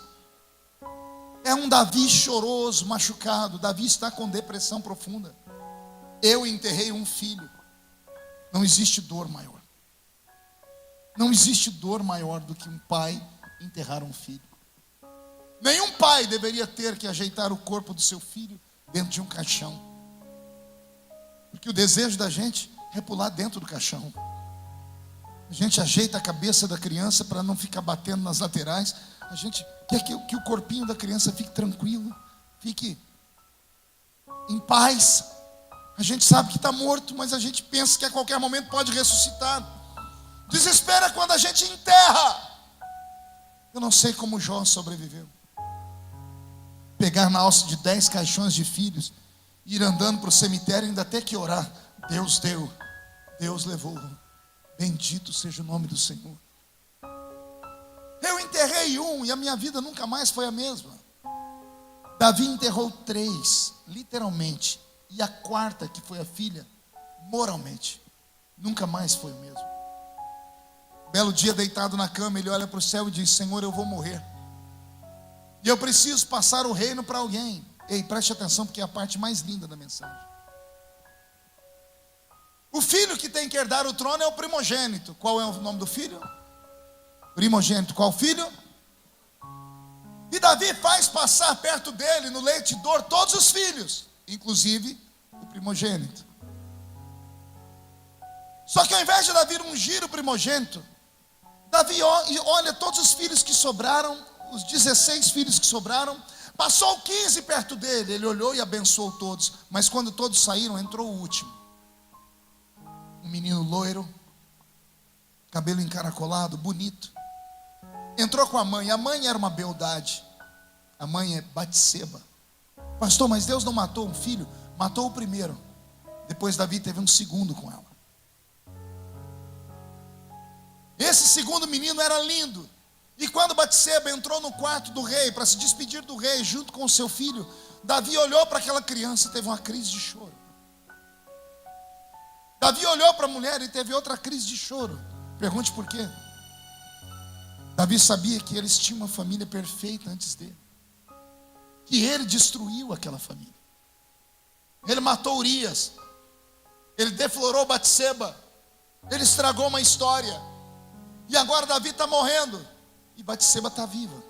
É um Davi choroso, machucado. Davi está com depressão profunda. Eu enterrei um filho. Não existe dor maior. Não existe dor maior do que um pai enterrar um filho. Nenhum pai deveria ter que ajeitar o corpo do seu filho dentro de um caixão. Porque o desejo da gente é pular dentro do caixão. A gente ajeita a cabeça da criança para não ficar batendo nas laterais. A gente quer que o corpinho da criança fique tranquilo, fique em paz. A gente sabe que está morto, mas a gente pensa que a qualquer momento pode ressuscitar. Desespera quando a gente enterra. Eu não sei como Jó sobreviveu. Pegar na alça de 10 caixões de filhos, ir andando para o cemitério e ainda ter que orar. Deus deu, Deus levou. Bendito seja o nome do Senhor. Eu enterrei um e a minha vida nunca mais foi a mesma. Davi enterrou 3, literalmente. E a quarta, que foi a filha, moralmente, nunca mais foi o mesmo. Belo dia, deitado na cama, ele olha para o céu e diz: Senhor, eu vou morrer. E eu preciso passar o reino para alguém. Ei, preste atenção, porque é a parte mais linda da mensagem. O filho que tem que herdar o trono é o primogênito. Qual é o nome do filho? Primogênito. Qual filho? E Davi faz passar perto dele, no leite de dor, todos os filhos, inclusive o primogênito. Só que ao invés de Davi ungir o primogênito, Davi olha todos os filhos que sobraram, os 16 filhos que sobraram, passou 15 perto dele, ele olhou e abençoou todos. Mas quando todos saíram, entrou o último. Um menino loiro, cabelo encaracolado, bonito. Entrou com a mãe era uma beldade. A mãe é Batseba. Pastor, mas Deus não matou um filho? Matou o primeiro. Depois Davi teve um segundo com ela. Esse segundo menino era lindo. E quando Batseba entrou no quarto do rei para se despedir do rei junto com o seu filho, Davi olhou para aquela criança e teve uma crise de choro. Davi olhou para a mulher e teve outra crise de choro. Pergunte por quê. Davi sabia que eles tinham uma família perfeita antes dele. Que ele destruiu aquela família. Ele matou Urias. Ele deflorou Batseba. Ele estragou uma história. E agora Davi está morrendo. E Batseba está viva.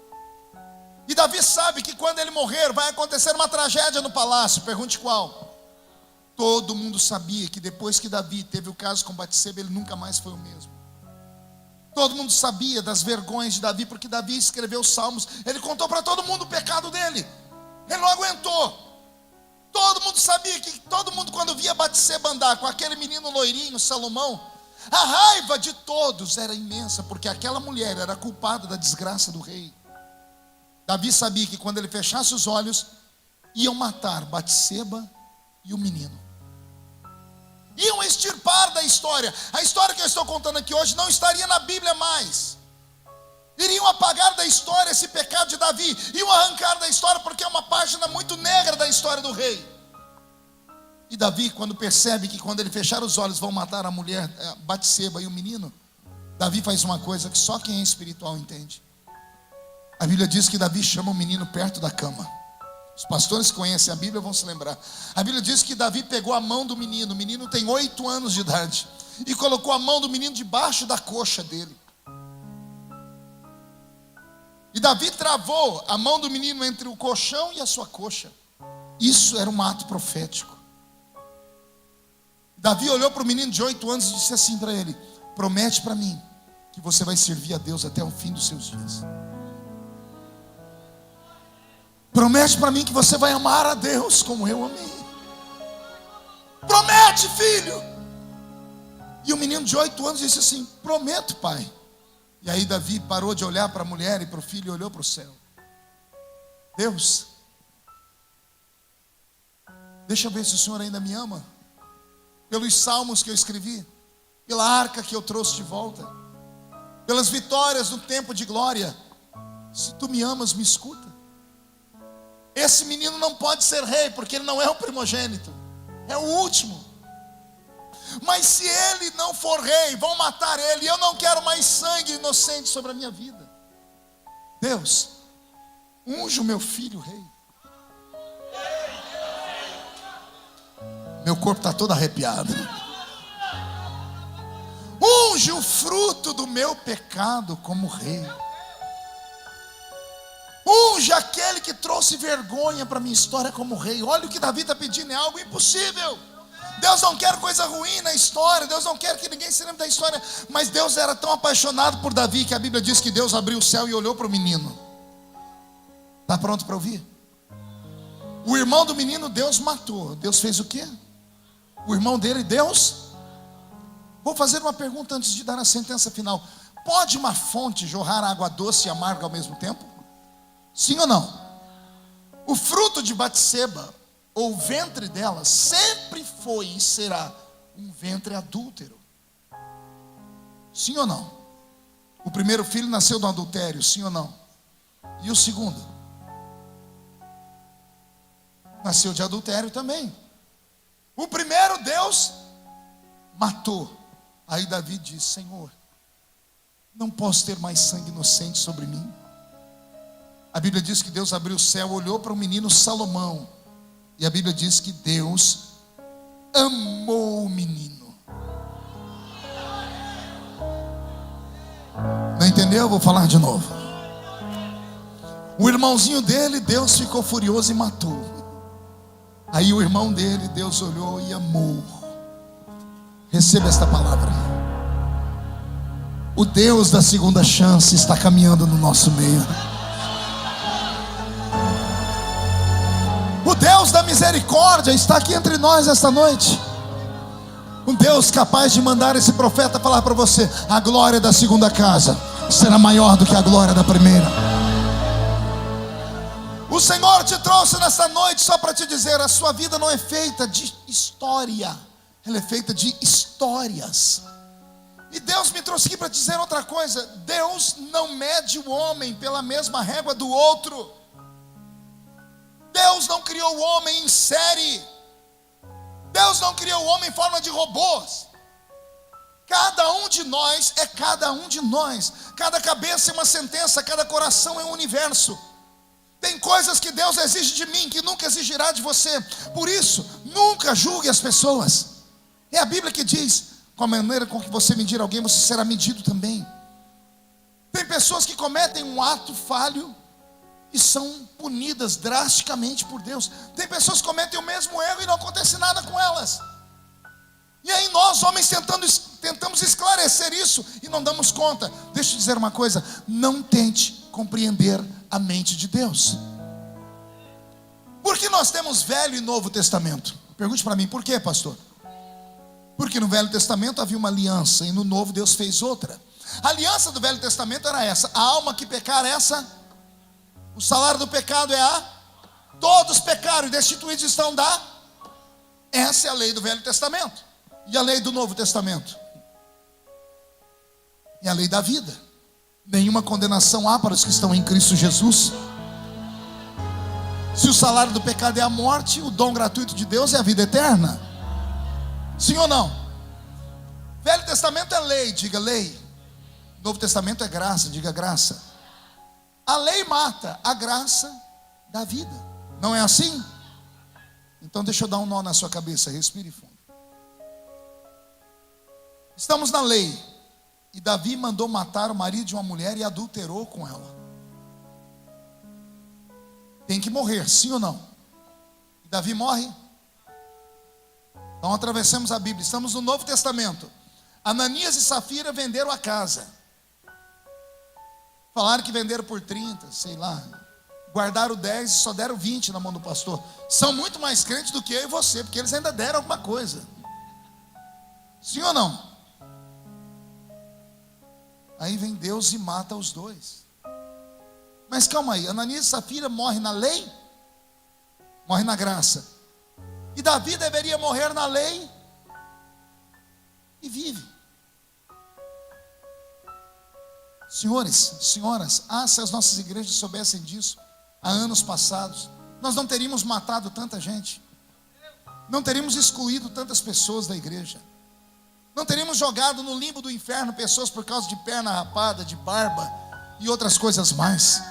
E Davi sabe que quando ele morrer vai acontecer uma tragédia no palácio. Pergunte qual. Todo mundo sabia que depois que Davi teve o caso com Batseba, ele nunca mais foi o mesmo. Todo mundo sabia das vergonhas de Davi, porque Davi escreveu salmos. Ele contou para todo mundo o pecado dele. Ele não aguentou. Todo mundo sabia que todo mundo, quando via Batseba andar com aquele menino loirinho, Salomão, a raiva de todos era imensa, porque aquela mulher era culpada da desgraça do rei. Davi sabia que quando ele fechasse os olhos, iam matar Batseba e o menino. Iam extirpar da história. A história que eu estou contando aqui hoje não estaria na Bíblia mais. Iriam apagar da história esse pecado de Davi. Iam arrancar da história, porque é uma página muito negra da história do rei. E Davi, quando percebe que quando ele fechar os olhos vão matar a mulher Batseba e o menino, Davi faz uma coisa que só quem é espiritual entende. A Bíblia diz que Davi chama o menino perto da cama. Os pastores que conhecem a Bíblia vão se lembrar. A Bíblia diz que Davi pegou a mão do menino. O menino tem 8 anos de idade. E colocou a mão do menino debaixo da coxa dele. E Davi travou a mão do menino entre o colchão e a sua coxa. Isso era um ato profético. Davi olhou para o menino de 8 anos e disse assim para ele: promete para mim que você vai servir a Deus até o fim dos seus dias. Promete para mim que você vai amar a Deus como eu amei. Promete, filho. E o menino de 8 anos disse assim: prometo, pai. E aí Davi parou de olhar para a mulher e para o filho e olhou para o céu. Deus, deixa eu ver se o Senhor ainda me ama. Pelos salmos que eu escrevi, pela arca que eu trouxe de volta, pelas vitórias no tempo de glória. Se tu me amas, me escuta. Esse menino não pode ser rei, porque ele não é o primogênito, é o último. Mas se ele não for rei, vão matar ele. E eu não quero mais sangue inocente sobre a minha vida. Deus, unge o meu filho rei. Meu corpo está todo arrepiado. Unge o fruto do meu pecado como rei. Unge aquele que trouxe vergonha para a minha história como rei. Olha o que Davi está pedindo, é algo impossível. Deus não quer coisa ruim na história, Deus não quer que ninguém se lembre da história. Mas Deus era tão apaixonado por Davi que a Bíblia diz que Deus abriu o céu e olhou para o menino. Está pronto para ouvir? O irmão do menino Deus matou. Deus fez o quê? O irmão dele, Deus... Vou fazer uma pergunta antes de dar a sentença final. Pode uma fonte jorrar água doce e amarga ao mesmo tempo? Sim ou não? O fruto de Batseba, ou o ventre dela, sempre foi e será um ventre adúltero. Sim ou não? O primeiro filho nasceu do adultério, sim ou não? E o segundo? Nasceu de adultério também. O primeiro Deus matou. Aí Davi diz: Senhor, não posso ter mais sangue inocente sobre mim. A Bíblia diz que Deus abriu o céu, olhou para o menino Salomão, e a Bíblia diz que Deus amou o menino. Não entendeu? Vou falar de novo. O irmãozinho dele, Deus ficou furioso e matou. Aí o irmão dele, Deus olhou e amou. Receba esta palavra. O Deus da segunda chance está caminhando no nosso meio. O Deus da misericórdia está aqui entre nós esta noite. Um Deus capaz de mandar esse profeta falar para você: a glória da segunda casa será maior do que a glória da primeira. O Senhor te trouxe nesta noite só para te dizer: a sua vida não é feita de história, ela é feita de histórias. E Deus me trouxe aqui para dizer outra coisa: Deus não mede o homem pela mesma régua do outro. Deus não criou o homem em série. Deus não criou o homem em forma de robôs. Cada um de nós é cada um de nós. Cada cabeça é uma sentença, cada coração é um universo. Tem coisas que Deus exige de mim que nunca exigirá de você. Por isso, nunca julgue as pessoas. É a Bíblia que diz: com a maneira com que você medir alguém, você será medido também. Tem pessoas que cometem um ato falho e são punidas drasticamente por Deus. Tem pessoas que cometem o mesmo erro e não acontece nada com elas. E aí nós, homens, tentamos esclarecer isso e não damos conta. Deixa eu dizer uma coisa: não tente compreender a mente de Deus. Por que nós temos Velho e Novo Testamento? Pergunte para mim: por quê, pastor? Porque no Velho Testamento havia uma aliança e no Novo Deus fez outra. A aliança do Velho Testamento era essa: a alma que pecar, o salário do pecado é todos pecaram e destituídos estão da. Essa é a lei do Velho Testamento. E a lei do Novo Testamento? É a lei da vida. Nenhuma condenação há para os que estão em Cristo Jesus. Se o salário do pecado é a morte, o dom gratuito de Deus é a vida eterna. Sim ou não? Velho Testamento é lei, diga lei. Novo Testamento é graça, diga graça. A lei mata, a graça dá vida. Não é assim? Então deixa eu dar um nó na sua cabeça, respire fundo. Estamos na lei. E Davi mandou matar o marido de uma mulher e adulterou com ela. Tem que morrer, sim ou não? E Davi morre. Então atravessamos a Bíblia, estamos no Novo Testamento. Ananias e Safira venderam a casa. Falaram que venderam por 30, sei lá. Guardaram 10 e só deram 20 na mão do pastor. São muito mais crentes do que eu e você, porque eles ainda deram alguma coisa. Sim ou não? Aí vem Deus e mata os dois. Mas calma aí, Ananias e Safira morrem na lei? Morrem na graça. E Davi deveria morrer na lei e vive. Senhores, senhoras, se as nossas igrejas soubessem disso há anos passados, nós não teríamos matado tanta gente, não teríamos excluído tantas pessoas da igreja, não teríamos jogado no limbo do inferno pessoas por causa de perna rapada, de barba e outras coisas mais.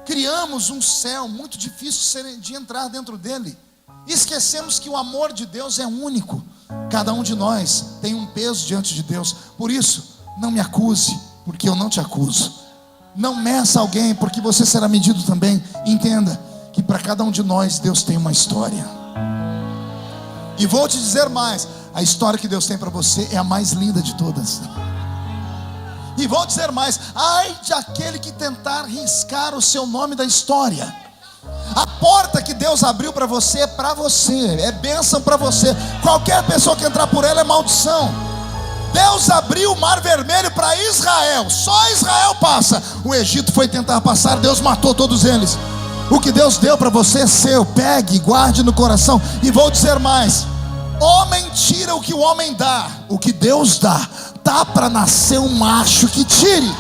Criamos um céu muito difícil de entrar dentro dele. E esquecemos que o amor de Deus é único. Cada um de nós tem um peso diante de Deus. Por isso, não me acuse, porque eu não te acuso. Não meça alguém, porque você será medido também. Entenda que para cada um de nós Deus tem uma história. E vou te dizer mais: a história que Deus tem para você é a mais linda de todas. E vou dizer mais: ai de aquele que tentar riscar o seu nome da história. A porta que Deus abriu para você é para você, é bênção para você. Qualquer pessoa que entrar por ela é maldição. Deus abriu o mar vermelho para Israel, só Israel passa. O Egito foi tentar passar, Deus matou todos eles. O que Deus deu para você é seu, pegue, guarde no coração. E vou dizer mais: homem tira o que o homem dá, o que Deus dá, tá para nascer um macho que tire.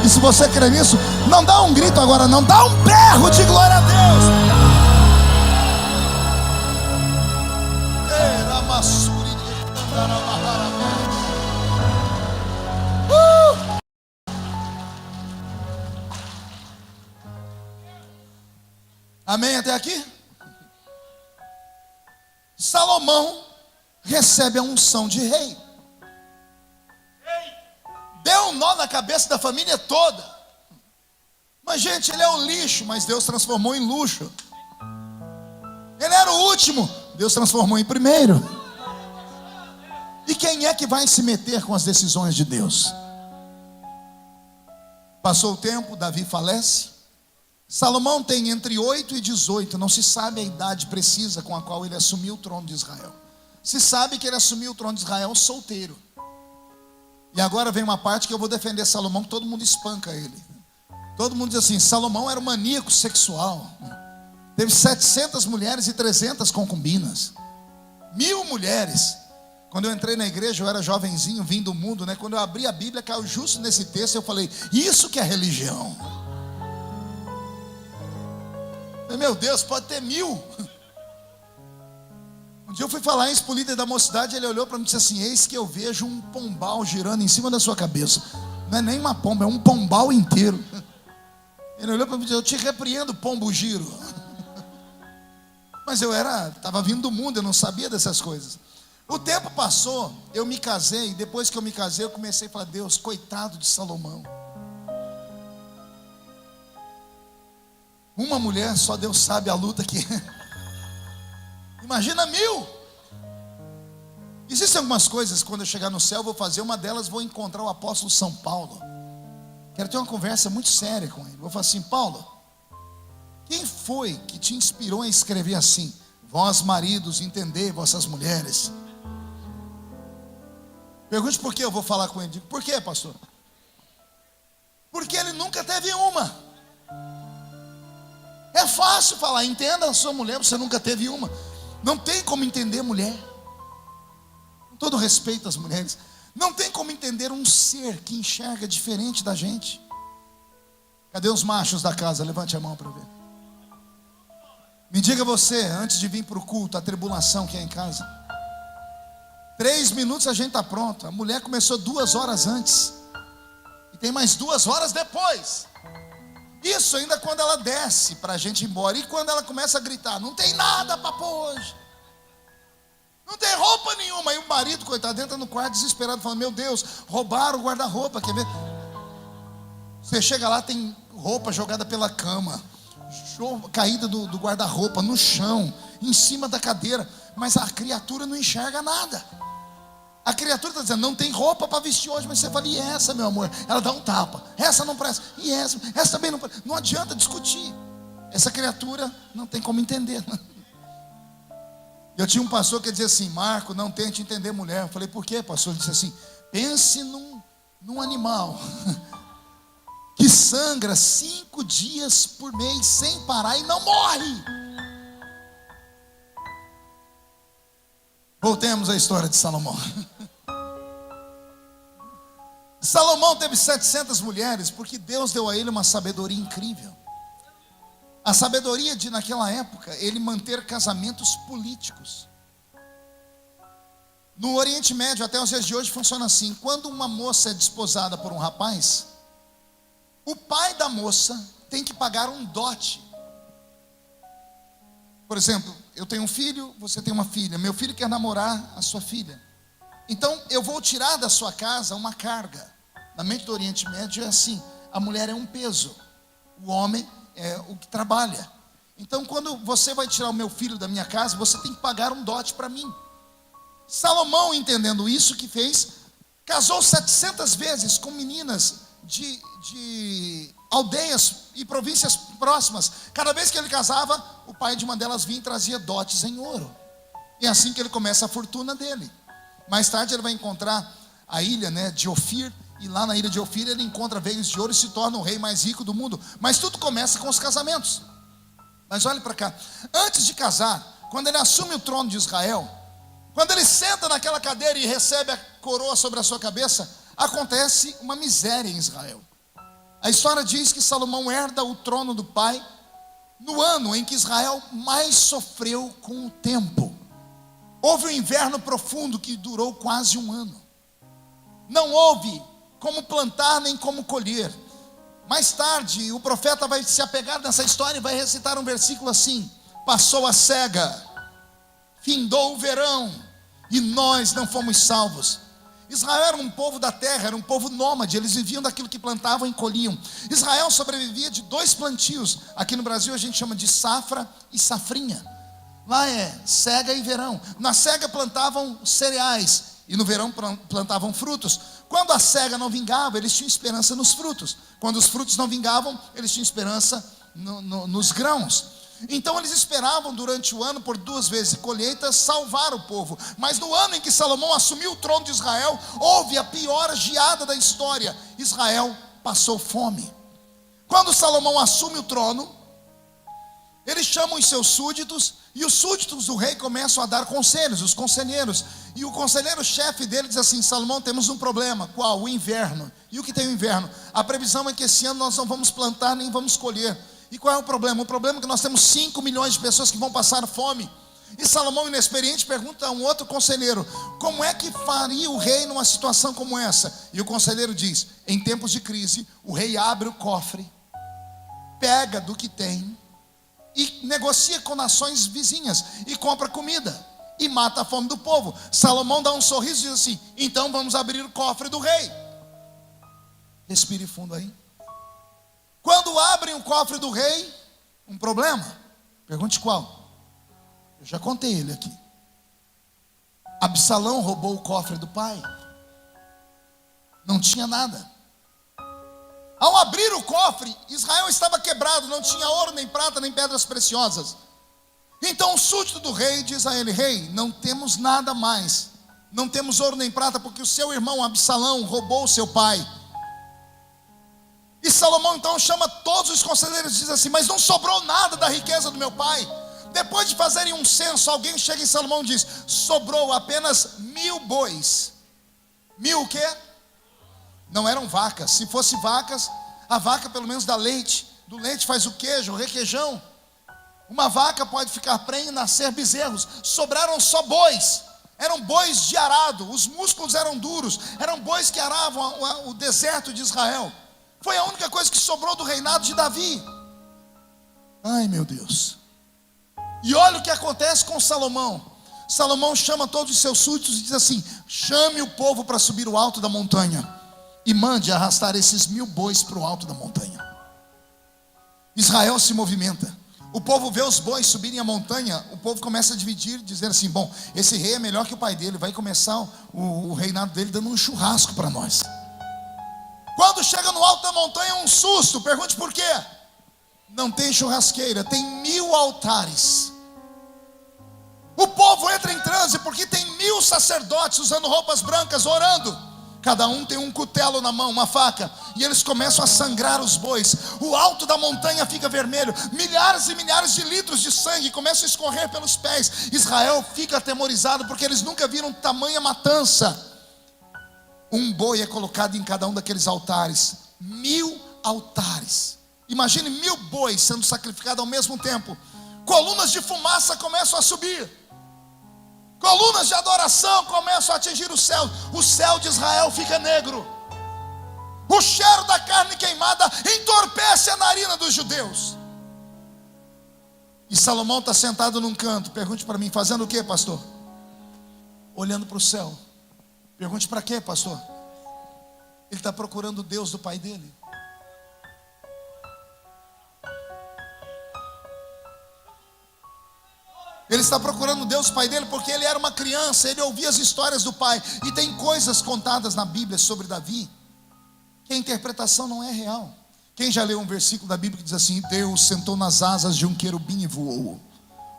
E se você crê nisso, não dá um grito agora, não, dá um berro de glória a Deus. Amém até aqui? Salomão recebe a unção de rei. Deu um nó na cabeça da família toda. Mas gente, ele é o lixo, mas Deus transformou em luxo. Ele era o último, Deus transformou em primeiro. E quem é que vai se meter com as decisões de Deus? Passou o tempo, Davi falece. Salomão tem entre 8 e 18, não se sabe a idade precisa com a qual ele assumiu o trono de Israel. Se sabe que ele assumiu o trono de Israel solteiro. E agora vem uma parte que eu vou defender Salomão, que todo mundo espanca ele. Todo mundo diz assim: Salomão era um maníaco sexual. Teve 700 mulheres e 300 concubinas. 1000 mulheres. Quando eu entrei na igreja, eu era jovenzinho, vim do mundo, né? Quando eu abri a Bíblia, caiu justo nesse texto, eu falei: isso que é religião. Meu Deus, pode ter 1000. Um dia eu fui falar isso para o líder da mocidade. Ele olhou para mim e disse assim: eis que eu vejo um pombal girando em cima da sua cabeça. Não é nem uma pomba, é um pombal inteiro. Ele olhou para mim e disse: eu te repreendo, pombo giro. Mas eu estava vindo do mundo, eu não sabia dessas coisas. O tempo passou, eu me casei. E depois que eu me casei, eu comecei a falar: Deus, coitado de Salomão. Uma mulher, só Deus sabe a luta que é. Imagina 1000. Existem algumas coisas, quando eu chegar no céu, eu vou fazer. Uma delas, vou encontrar o apóstolo São Paulo. Quero ter uma conversa muito séria com ele. Vou falar assim: Paulo, quem foi que te inspirou a escrever assim? Vós maridos, entendei vossas mulheres. Pergunte por que eu vou falar com ele. Digo: por que, pastor? Porque ele nunca teve uma. É fácil falar: entenda a sua mulher, você nunca teve uma. Não tem como entender mulher. Com todo respeito às mulheres, não tem como entender um ser que enxerga diferente da gente. Cadê os machos da casa? Levante a mão para ver. Me diga você, antes de vir para o culto, a tribulação que é em casa. 3 minutos a gente está pronto. A mulher começou 2 horas antes. E tem mais 2 horas depois. Isso ainda quando ela desce para a gente ir embora. E quando ela começa a gritar: não tem nada para pôr hoje. Não tem roupa nenhuma. Aí o marido, coitado, entra no quarto desesperado, falando: meu Deus, roubaram o guarda-roupa. Quer ver? Você chega lá, tem roupa jogada pela cama, caída do guarda-roupa no chão, em cima da cadeira. Mas a criatura não enxerga nada. A criatura está dizendo: não tem roupa para vestir hoje. Mas você fala: e essa, meu amor? Ela dá um tapa. Essa não presta. E essa também não presta. Não adianta discutir. Essa criatura não tem como entender. Eu tinha um pastor que dizia assim: Marco, não tente entender mulher. Eu falei: por quê, pastor? Ele disse assim: pense num animal que sangra 5 dias por mês sem parar e não morre. Voltemos à história de Salomão. Salomão teve 700 mulheres porque Deus deu a ele uma sabedoria incrível. A sabedoria de, naquela época, ele manter casamentos políticos. No Oriente Médio, até os dias de hoje, funciona assim: quando uma moça é desposada por um rapaz, o pai da moça tem que pagar um dote. Por exemplo, eu tenho um filho, você tem uma filha. Meu filho quer namorar a sua filha. Então eu vou tirar da sua casa uma carga. Na mente do Oriente Médio é assim: a mulher é um peso, o homem é o que trabalha. Então quando você vai tirar o meu filho da minha casa, você tem que pagar um dote para mim. Salomão, entendendo isso, que fez, casou 700 vezes com meninas de aldeias e províncias próximas. Cada vez que ele casava, o pai de uma delas vinha e trazia dotes em ouro. E é assim que ele começa a fortuna dele. Mais tarde ele vai encontrar a ilha, de Ofir, e lá na ilha de Ofir ele encontra veios de ouro e se torna o rei mais rico do mundo. Mas tudo começa com os casamentos. Mas olhe para cá, antes de casar, quando ele assume o trono de Israel, quando ele senta naquela cadeira e recebe a coroa sobre a sua cabeça, acontece uma miséria em Israel. A história diz que Salomão herda o trono do pai no ano em que Israel mais sofreu com o tempo. Houve um inverno profundo que durou quase um ano. Não houve como plantar nem como colher. Mais tarde, o profeta vai se apegar nessa história e vai recitar um versículo assim: passou a cega, findou o verão, e nós não fomos salvos. Israel era um povo da terra, era um povo nômade, eles viviam daquilo que plantavam e colhiam. Israel sobrevivia de 2 plantios. Aqui no Brasil a gente chama de safra e safrinha. Lá é cega e verão. Na cega plantavam cereais e no verão plantavam frutos. Quando a cega não vingava, eles tinham esperança nos frutos. Quando os frutos não vingavam, eles tinham esperança nos grãos. Então eles esperavam durante o ano, por 2 vezes colheitas, salvar o povo. Mas no ano em que Salomão assumiu o trono de Israel, houve a pior geada da história. Israel passou fome. Quando Salomão assume o trono, eles chamam os seus súditos, e os súditos do rei começam a dar conselhos, os conselheiros. E o conselheiro-chefe dele diz assim: Salomão, temos um problema. Qual? O inverno. E o que tem o inverno? A previsão é que esse ano nós não vamos plantar nem vamos colher. E qual é o problema? O problema é que nós temos 5 milhões de pessoas que vão passar fome. E Salomão, inexperiente, pergunta a um outro conselheiro: como é que faria o rei numa situação como essa? E o conselheiro diz: em tempos de crise, o rei abre o cofre, pega do que tem e negocia com nações vizinhas e compra comida e mata a fome do povo. Salomão dá um sorriso e diz assim: então vamos abrir o cofre do rei. Respire fundo aí. Quando abrem o cofre do rei, um problema. Pergunte qual? Eu já contei ele aqui. Absalão roubou o cofre do pai. Não tinha nada. Ao abrir o cofre, Israel estava quebrado, não tinha ouro, nem prata, nem pedras preciosas. Então o súdito do rei diz a ele: rei, não temos nada mais. Não temos ouro nem prata, porque o seu irmão Absalão roubou o seu pai. E Salomão então chama todos os conselheiros e diz assim: mas não sobrou nada da riqueza do meu pai. Depois de fazerem um censo, alguém chega em Salomão e diz: sobrou apenas 1000 bois. 1000 o quê? Não eram vacas. Se fosse vacas, a vaca pelo menos dá leite. Do leite faz o queijo, o requeijão. Uma vaca pode ficar prenha e nascer bezerros. Sobraram só bois. Eram bois de arado, os músculos eram duros. Eram bois que aravam o deserto de Israel. Foi a única coisa que sobrou do reinado de Davi. Ai meu Deus. E olha o que acontece com Salomão. Salomão chama todos os seus súditos e diz assim: chame o povo para subir o alto da montanha e mande arrastar esses 1000 bois para o alto da montanha. Israel se movimenta. O povo vê os bois subirem a montanha. O povo começa a dividir, dizer assim: bom, esse rei é melhor que o pai dele. Vai começar o reinado dele dando um churrasco para nós. Quando chega no alto da montanha, um susto. Pergunte por quê? Não tem churrasqueira, tem 1000 altares. O povo entra em transe porque tem 1000 sacerdotes usando roupas brancas, orando. Cada um tem um cutelo na mão, uma faca, e eles começam a sangrar os bois. O alto da montanha fica vermelho. Milhares e milhares de litros de sangue começam a escorrer pelos pés. Israel fica atemorizado porque eles nunca viram tamanha matança. Um boi é colocado em cada um daqueles altares. 1000 altares. Imagine 1000 bois sendo sacrificados ao mesmo tempo. Colunas de fumaça começam a subir. Colunas de adoração começam a atingir o céu. O céu de Israel fica negro. O cheiro da carne queimada entorpece a narina dos judeus. E Salomão está sentado num canto. Pergunte para mim, fazendo o que, pastor? Olhando para o céu. Pergunte para quê, pastor? Ele está procurando o Deus do pai dele. Ele está procurando Deus, pai dele, porque ele era uma criança, ele ouvia as histórias do pai. E tem coisas contadas na Bíblia sobre Davi, que a interpretação não é real. Quem já leu um versículo da Bíblia que diz assim: Deus sentou nas asas de um querubim e voou.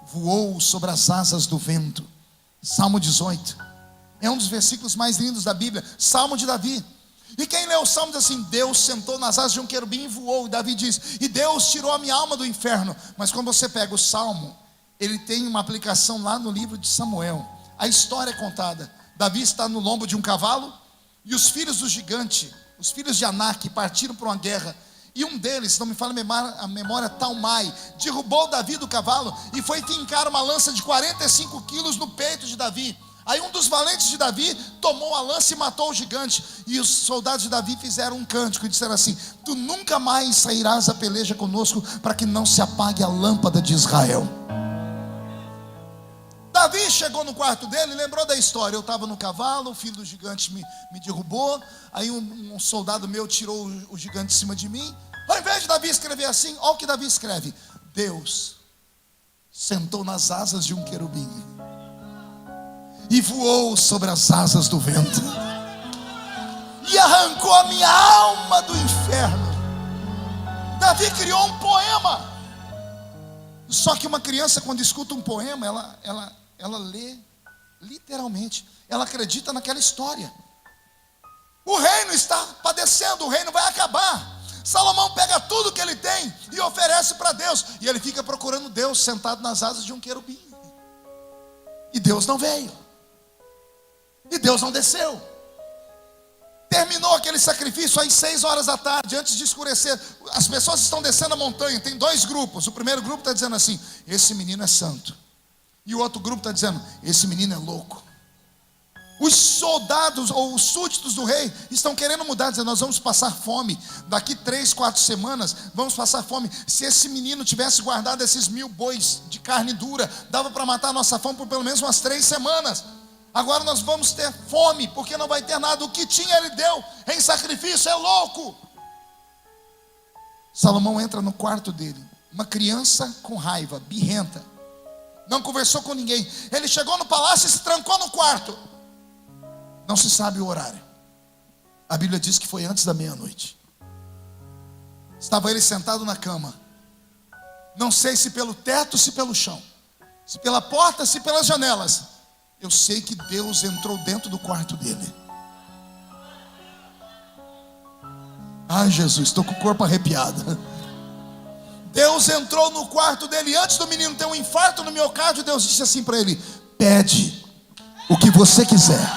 Voou sobre as asas do vento. Salmo 18. É um dos versículos mais lindos da Bíblia. Salmo de Davi. E quem lê o Salmo diz assim: Deus sentou nas asas de um querubim e voou. E Davi diz: e Deus tirou a minha alma do inferno. Mas quando você pega o Salmo, ele tem uma aplicação lá no livro de Samuel. A história é contada. Davi está no lombo de um cavalo, e os filhos do gigante, os filhos de Anak, partiram para uma guerra. E um deles, se não me falha a memória, Talmai, derrubou Davi do cavalo e foi fincar uma lança de 45 quilos no peito de Davi. Aí um dos valentes de Davi tomou a lança e matou o gigante. E os soldados de Davi fizeram um cântico e disseram assim: tu nunca mais sairás a peleja conosco, para que não se apague a lâmpada de Israel. Davi chegou no quarto dele e lembrou da história. Eu estava no cavalo, o filho do gigante me derrubou. Aí um soldado meu tirou o gigante de cima de mim. Ao invés de Davi escrever assim, olha o que Davi escreve: Deus sentou nas asas de um querubim e voou sobre as asas do vento e arrancou a minha alma do inferno. Davi criou um poema. Só que uma criança, quando escuta um poema, ela lê literalmente. Ela acredita naquela história. O reino está padecendo, o reino vai acabar. Salomão pega tudo que ele tem e oferece para Deus. E ele fica procurando Deus sentado nas asas de um querubim. E Deus não veio. E Deus não desceu. Terminou aquele sacrifício às 6 horas da tarde, antes de escurecer. As pessoas estão descendo a montanha. Tem 2 grupos. O primeiro grupo está dizendo assim: esse menino é santo. E o outro grupo está dizendo: esse menino é louco. Os soldados ou os súditos do rei estão querendo mudar, dizendo: nós vamos passar fome. Daqui 3, 4 semanas vamos passar fome. Se esse menino tivesse guardado esses 1000 bois de carne dura, dava para matar a nossa fome por pelo menos umas 3 semanas. Agora nós vamos ter fome, porque não vai ter nada. O que tinha ele deu em sacrifício. É louco. Salomão entra no quarto dele, uma criança com raiva, birrenta, não conversou com ninguém. Ele chegou no palácio e se trancou no quarto. Não se sabe o horário. A Bíblia diz que foi antes da meia-noite. Estava ele sentado na cama. Não sei se pelo teto, se pelo chão, se pela porta, se pelas janelas. Eu sei que Deus entrou dentro do quarto dele. Ai, Jesus, estou com o corpo arrepiado. Deus entrou no quarto dele. Antes do menino ter um infarto no miocárdio, Deus disse assim para ele: pede o que você quiser.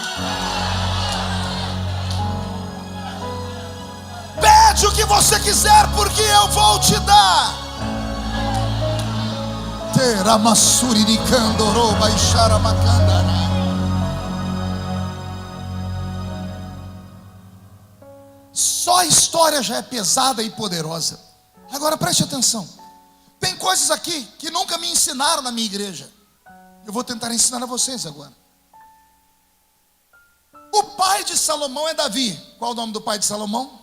Pede o que você quiser, porque eu vou te dar. Só a história já é pesada e poderosa. Agora preste atenção. Tem coisas aqui que nunca me ensinaram na minha igreja. Eu vou tentar ensinar a vocês agora. O pai de Salomão é Davi. Qual o nome do pai de Salomão?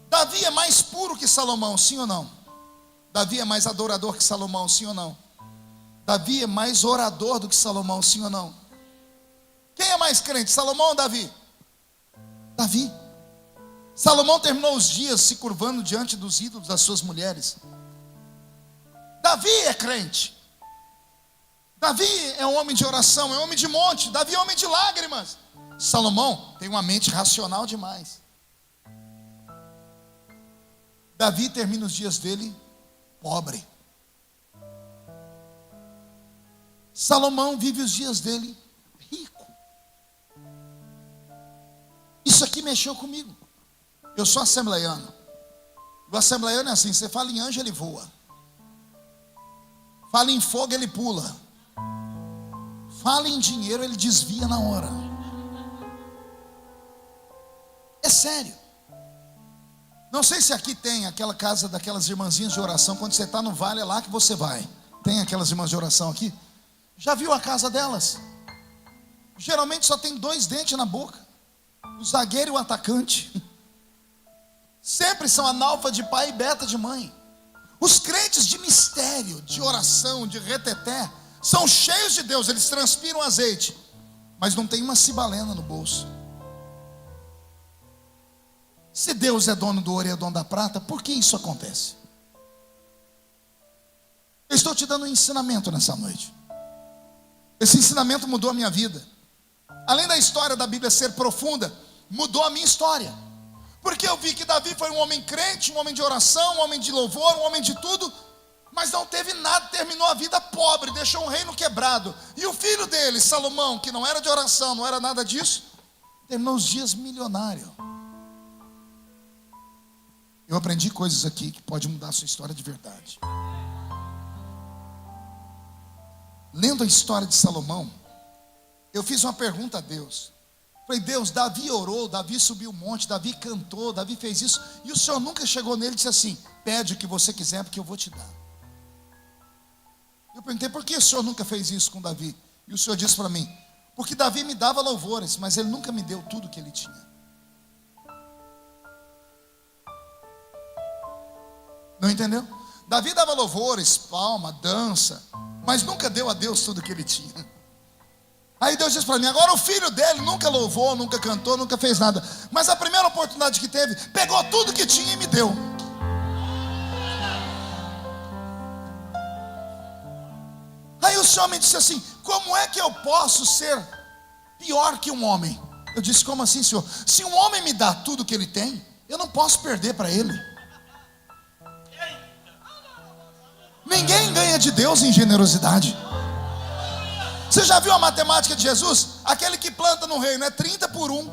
Davi é mais puro que Salomão, sim ou não? Davi é mais adorador que Salomão, sim ou não? Davi é mais orador do que Salomão, sim ou não? Quem é mais crente, Salomão ou Davi? Davi. Salomão terminou os dias se curvando diante dos ídolos das suas mulheres. Davi é crente. Davi é um homem de oração, é um homem de monte. Davi é um homem de lágrimas. Salomão tem uma mente racional demais. Davi termina os dias dele pobre. Salomão vive os dias dele rico. Isso aqui mexeu comigo. Eu sou assembleiano. O assembleiano é assim: você fala em anjo, ele voa. Fala em fogo, ele pula. Fala em dinheiro, ele desvia na hora. É sério. Não sei se aqui tem aquela casa daquelas irmãzinhas de oração. Quando você está no vale, é lá que você vai. Tem aquelas irmãs de oração aqui? Já viu a casa delas? Geralmente só tem 2 dentes na boca: o zagueiro e o atacante. Sempre são analfa de pai e beta de mãe. Os crentes de mistério, de oração, de reteté, são cheios de Deus, eles transpiram azeite, mas não tem uma cibalena no bolso. Se Deus é dono do ouro e é dono da prata, por que isso acontece? Eu estou te dando um ensinamento nessa noite. Esse ensinamento mudou a minha vida. Além da história da Bíblia ser profunda, mudou a minha história. Porque eu vi que Davi foi um homem crente, um homem de oração, um homem de louvor, um homem de tudo, mas não teve nada, terminou a vida pobre, deixou um reino quebrado. E o filho dele, Salomão, que não era de oração, não era nada disso, terminou os dias milionário. Eu aprendi coisas aqui que podem mudar a sua história de verdade. Lendo a história de Salomão, eu fiz uma pergunta a Deus. Falei: Deus, Davi orou, Davi subiu o monte, Davi cantou, Davi fez isso, e o Senhor nunca chegou nele e disse assim: pede o que você quiser, porque eu vou te dar. Eu perguntei: por que o Senhor nunca fez isso com Davi? E o Senhor disse para mim: porque Davi me dava louvores, mas ele nunca me deu tudo que ele tinha. Não entendeu? Davi dava louvores, palma, dança, mas nunca deu a Deus tudo que ele tinha. Aí Deus disse para mim: agora o filho dele nunca louvou, nunca cantou, nunca fez nada, mas a primeira oportunidade que teve, pegou tudo que tinha e me deu. Aí o Senhor me disse assim: como é que eu posso ser pior que um homem? Eu disse: como assim, Senhor? Se um homem me dá tudo que ele tem, eu não posso perder para ele. Ninguém ganha de Deus em generosidade. Você já viu a matemática de Jesus? Aquele que planta no reino é 30 por 1,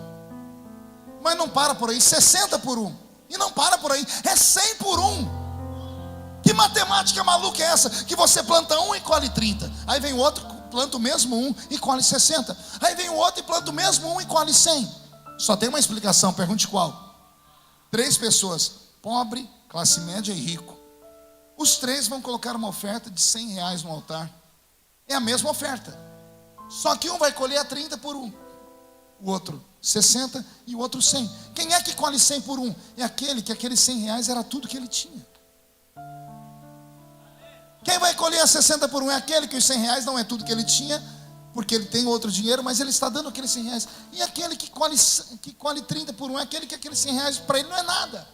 mas não para por aí. 60 por 1, e não para por aí. É 100 por 1. Que matemática maluca é essa? Que você planta 1 e colhe 30. Aí vem o outro, planta o mesmo 1 e colhe 60. Aí vem o outro e planta o mesmo 1 e colhe 100. Só tem uma explicação, pergunte qual? 3 pessoas: pobre, classe média e rico. Os 3 vão colocar uma oferta de R$100 no altar. É a mesma oferta, só que um vai colher a 30 por 1, o outro 60 e o outro 100. Quem é que colhe 100 por 1? É aquele que aqueles R$100 era tudo que ele tinha. Quem vai colher a 60 por 1 é aquele que os R$100 não é tudo que ele tinha, porque ele tem outro dinheiro, mas ele está dando aqueles R$100. E aquele que colhe 30 por 1 é aquele que aqueles R$100 para ele não é nada.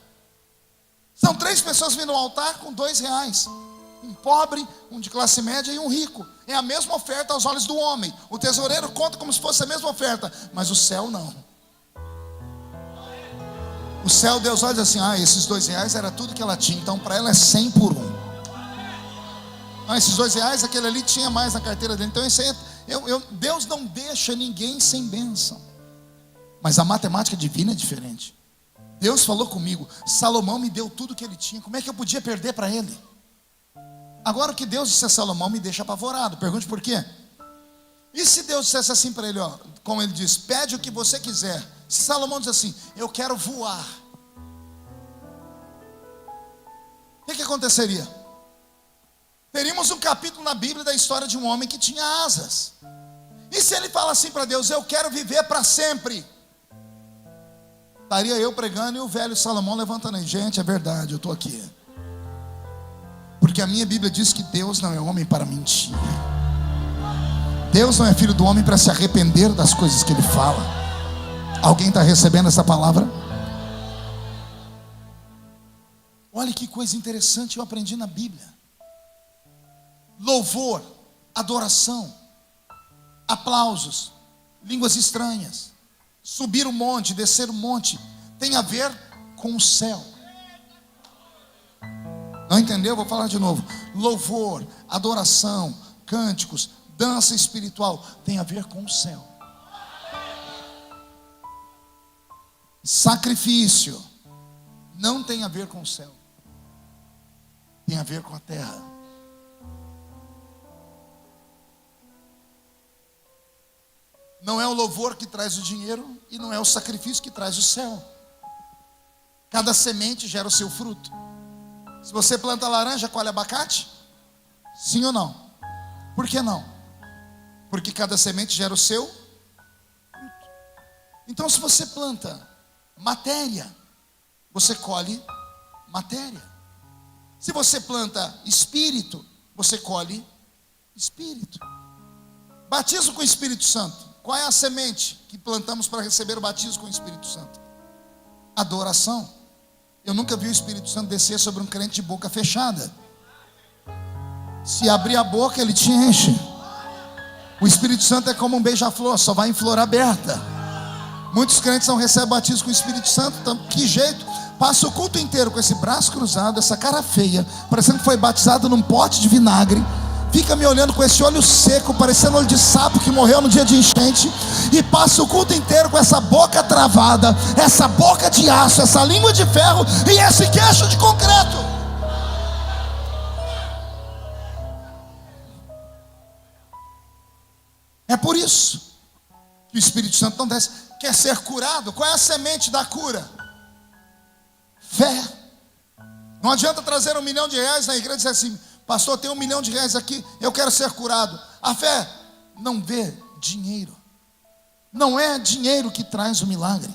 São 3 pessoas vindo ao altar com R$2. Um pobre, um de classe média e um rico. É a mesma oferta aos olhos do homem. O tesoureiro conta como se fosse a mesma oferta, mas o céu não. O céu, Deus olha assim: ah, esses R$2 era tudo que ela tinha, então para ela é 100 por 1. Ah, esses R$2, aquele ali tinha mais na carteira dele. Então esse aí, Deus não deixa ninguém sem bênção. Mas a matemática divina é diferente. Deus falou comigo: Salomão me deu tudo que ele tinha, como é que eu podia perder para ele? Agora o que Deus disse a Salomão me deixa apavorado. Pergunte por quê? E se Deus dissesse assim para ele, ó, como ele diz: pede o que você quiser. Se Salomão diz assim: eu quero voar, o que aconteceria? Teríamos um capítulo na Bíblia da história de um homem que tinha asas. E se ele fala assim para Deus: eu quero viver para sempre? Estaria eu pregando e o velho Salomão levantando aí: gente, é verdade, eu estou aqui. Porque a minha Bíblia diz que Deus não é homem para mentir. Deus não é filho do homem para se arrepender das coisas que ele fala. Alguém está recebendo essa palavra? Olha que coisa interessante eu aprendi na Bíblia. Louvor, adoração, aplausos, línguas estranhas, subir o monte, descer o monte, tem a ver com o céu. Não entendeu? Vou falar de novo. Louvor, adoração, cânticos, dança espiritual, tem a ver com o céu. Sacrifício não tem a ver com o céu, tem a ver com a terra. Não é o louvor que traz o dinheiro, e não é o sacrifício que traz o céu. Cada semente gera o seu fruto. Se você planta laranja, colhe abacate? Sim ou não? Por que não? Porque cada semente gera o seu fruto. Então, se você planta matéria, você colhe matéria. Se você planta espírito, você colhe espírito. Batismo com o Espírito Santo. Qual é a semente que plantamos para receber o batismo com o Espírito Santo? Adoração. Eu nunca vi o Espírito Santo descer sobre um crente de boca fechada. Se abrir a boca, ele te enche. O Espírito Santo é como um beija-flor, só vai em flor aberta. Muitos crentes não recebem batismo com o Espírito Santo. Então, que jeito? Passa o culto inteiro com esse braço cruzado, essa cara feia, parecendo que foi batizado num pote de vinagre. Fica me olhando com esse olho seco, parecendo olho de sapo que morreu no dia de enchente. E passa o culto inteiro com essa boca travada, essa boca de aço, essa língua de ferro e esse queixo de concreto. É por isso que o Espírito Santo não desce. Quer ser curado? Qual é a semente da cura? Fé. Não adianta trazer R$1 milhão na igreja e dizer assim: pastor, tem R$1 milhão aqui, eu quero ser curado. A fé não vê dinheiro. Não é dinheiro que traz o milagre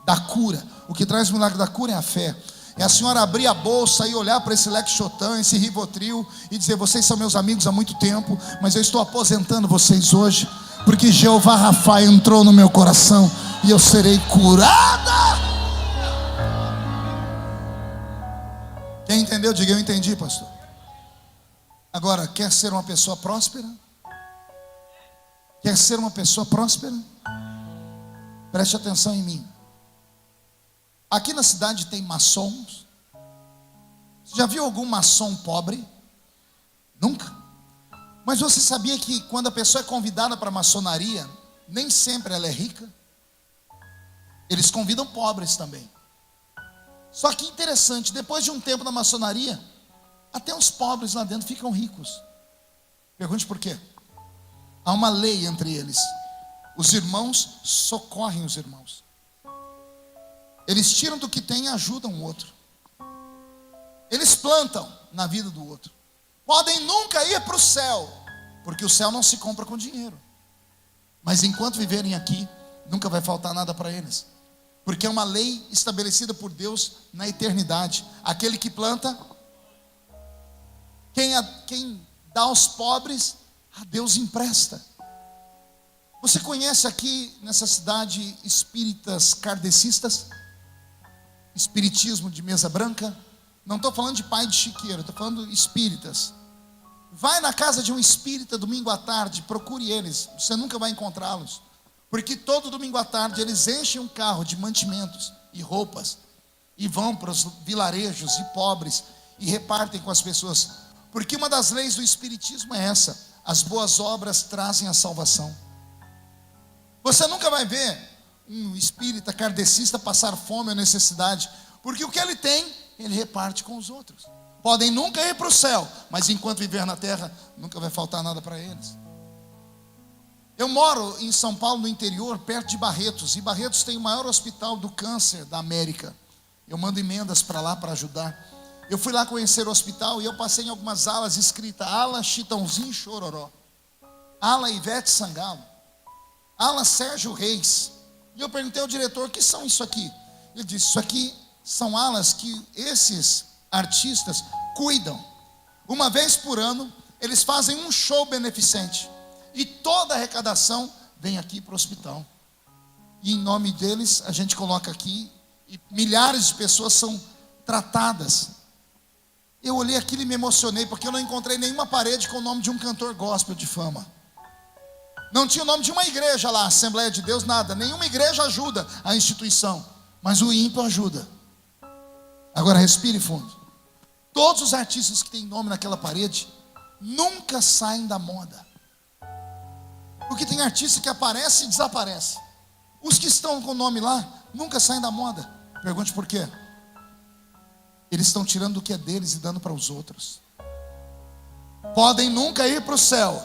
da cura. O que traz o milagre da cura é a fé. É a senhora abrir a bolsa e olhar para esse Lexotan, esse Rivotril e dizer: vocês são meus amigos há muito tempo, mas eu estou aposentando vocês hoje, porque Jeová Rafa entrou no meu coração e eu serei curada. Quem entendeu, diga: eu entendi, pastor. Agora, quer ser uma pessoa próspera? Quer ser uma pessoa próspera? Preste atenção em mim. Aqui na cidade tem maçons. Você já viu algum maçom pobre? Nunca. Mas você sabia que quando a pessoa é convidada para a maçonaria, nem sempre ela é rica? Eles convidam pobres também. Só que interessante, depois de um tempo na maçonaria, até os pobres lá dentro ficam ricos. Pergunte por quê? Há uma lei entre eles. Os irmãos socorrem os irmãos. Eles tiram do que tem e ajudam o outro. Eles plantam na vida do outro. Podem nunca ir para o céu, porque o céu não se compra com dinheiro. Mas enquanto viverem aqui, nunca vai faltar nada para eles. Porque é uma lei estabelecida por Deus na eternidade. Aquele que planta, quem dá aos pobres, a Deus empresta. Você conhece aqui nessa cidade espíritas kardecistas? Espiritismo de mesa branca? Não estou falando de pai de chiqueiro, estou falando de espíritas. Vai na casa de um espírita domingo à tarde, procure eles, você nunca vai encontrá-los. Porque todo domingo à tarde eles enchem um carro de mantimentos e roupas e vão para os vilarejos e pobres e repartem com as pessoas. Porque uma das leis do espiritismo é essa: as boas obras trazem a salvação. Você nunca vai ver um espírita kardecista passar fome ou necessidade, porque o que ele tem, ele reparte com os outros. Podem nunca ir para o céu, mas enquanto viver na terra, nunca vai faltar nada para eles. Eu moro em São Paulo, no interior, perto de Barretos. E Barretos tem o maior hospital do câncer da América. Eu mando emendas para lá para ajudar. Eu fui lá conhecer o hospital e eu passei em algumas alas escritas: ala Chitãozinho Chororó, ala Ivete Sangalo, ala Sérgio Reis. E eu perguntei ao diretor: o que são isso aqui? Ele disse: isso aqui são alas que esses artistas cuidam. Uma vez por ano, eles fazem um show beneficente. E toda a arrecadação vem aqui para o hospital. E em nome deles, a gente coloca aqui. E milhares de pessoas são tratadas. Eu olhei aquilo e me emocionei, porque eu não encontrei nenhuma parede com o nome de um cantor gospel de fama. Não tinha o nome de uma igreja lá, Assembleia de Deus, nada. Nenhuma igreja ajuda a instituição, mas o ímpio ajuda. Agora respire fundo. Todos os artistas que têm nome naquela parede nunca saem da moda. Porque tem artista que aparece e desaparece. Os que estão com o nome lá nunca saem da moda. Pergunte por quê? Eles estão tirando o que é deles e dando para os outros. Podem nunca ir para o céu,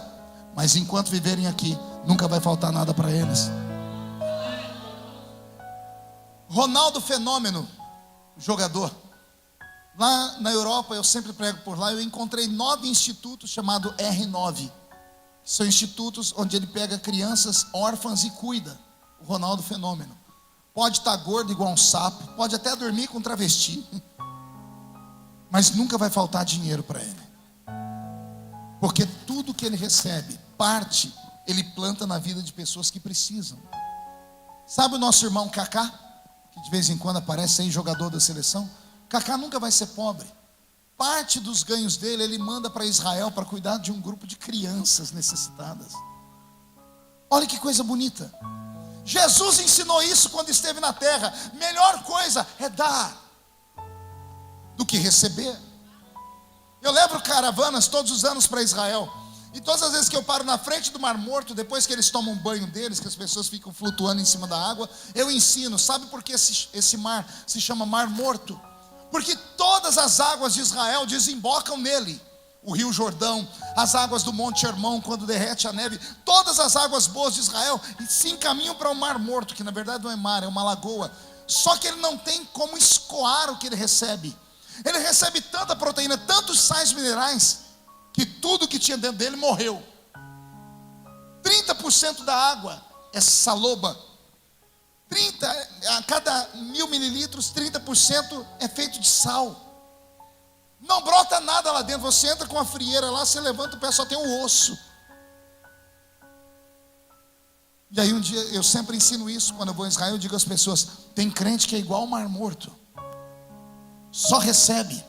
mas enquanto viverem aqui, nunca vai faltar nada para eles. Ronaldo Fenômeno jogador. Lá na Europa, eu sempre prego por lá, eu encontrei 9 institutos chamados R9. São institutos onde ele pega crianças órfãs e cuida. O Ronaldo Fenômeno. Pode estar gordo igual um sapo, pode até dormir com travesti, mas nunca vai faltar dinheiro para ele. Porque tudo que ele recebe, parte, ele planta na vida de pessoas que precisam. Sabe o nosso irmão Kaká, que de vez em quando aparece aí, jogador da seleção? Kaká nunca vai ser pobre. Parte dos ganhos dele, ele manda para Israel para cuidar de um grupo de crianças necessitadas. Olha que coisa bonita. Jesus ensinou isso quando esteve na terra. Melhor coisa é dar do que receber. Eu levo caravanas todos os anos para Israel. E todas as vezes que eu paro na frente do Mar Morto, depois que eles tomam um banho deles, que as pessoas ficam flutuando em cima da água, eu ensino. Sabe por que esse mar se chama Mar Morto? Porque todas as águas de Israel desembocam nele. O Rio Jordão, as águas do Monte Hermão, quando derrete a neve, todas as águas boas de Israel se encaminham para o Mar Morto, que na verdade não é mar, é uma lagoa. Só que ele não tem como escoar o que ele recebe. Ele recebe tanta proteína, tantos sais minerais, que tudo que tinha dentro dele morreu. 30% da água é saloba. A cada 1000 mililitros, 30% é feito de sal. Não brota nada lá dentro. Você entra com a frieira lá, você levanta o pé, só tem um osso. E aí um dia, eu sempre ensino isso, quando eu vou em Israel, eu digo às pessoas: tem crente que é igual ao Mar Morto, só recebe,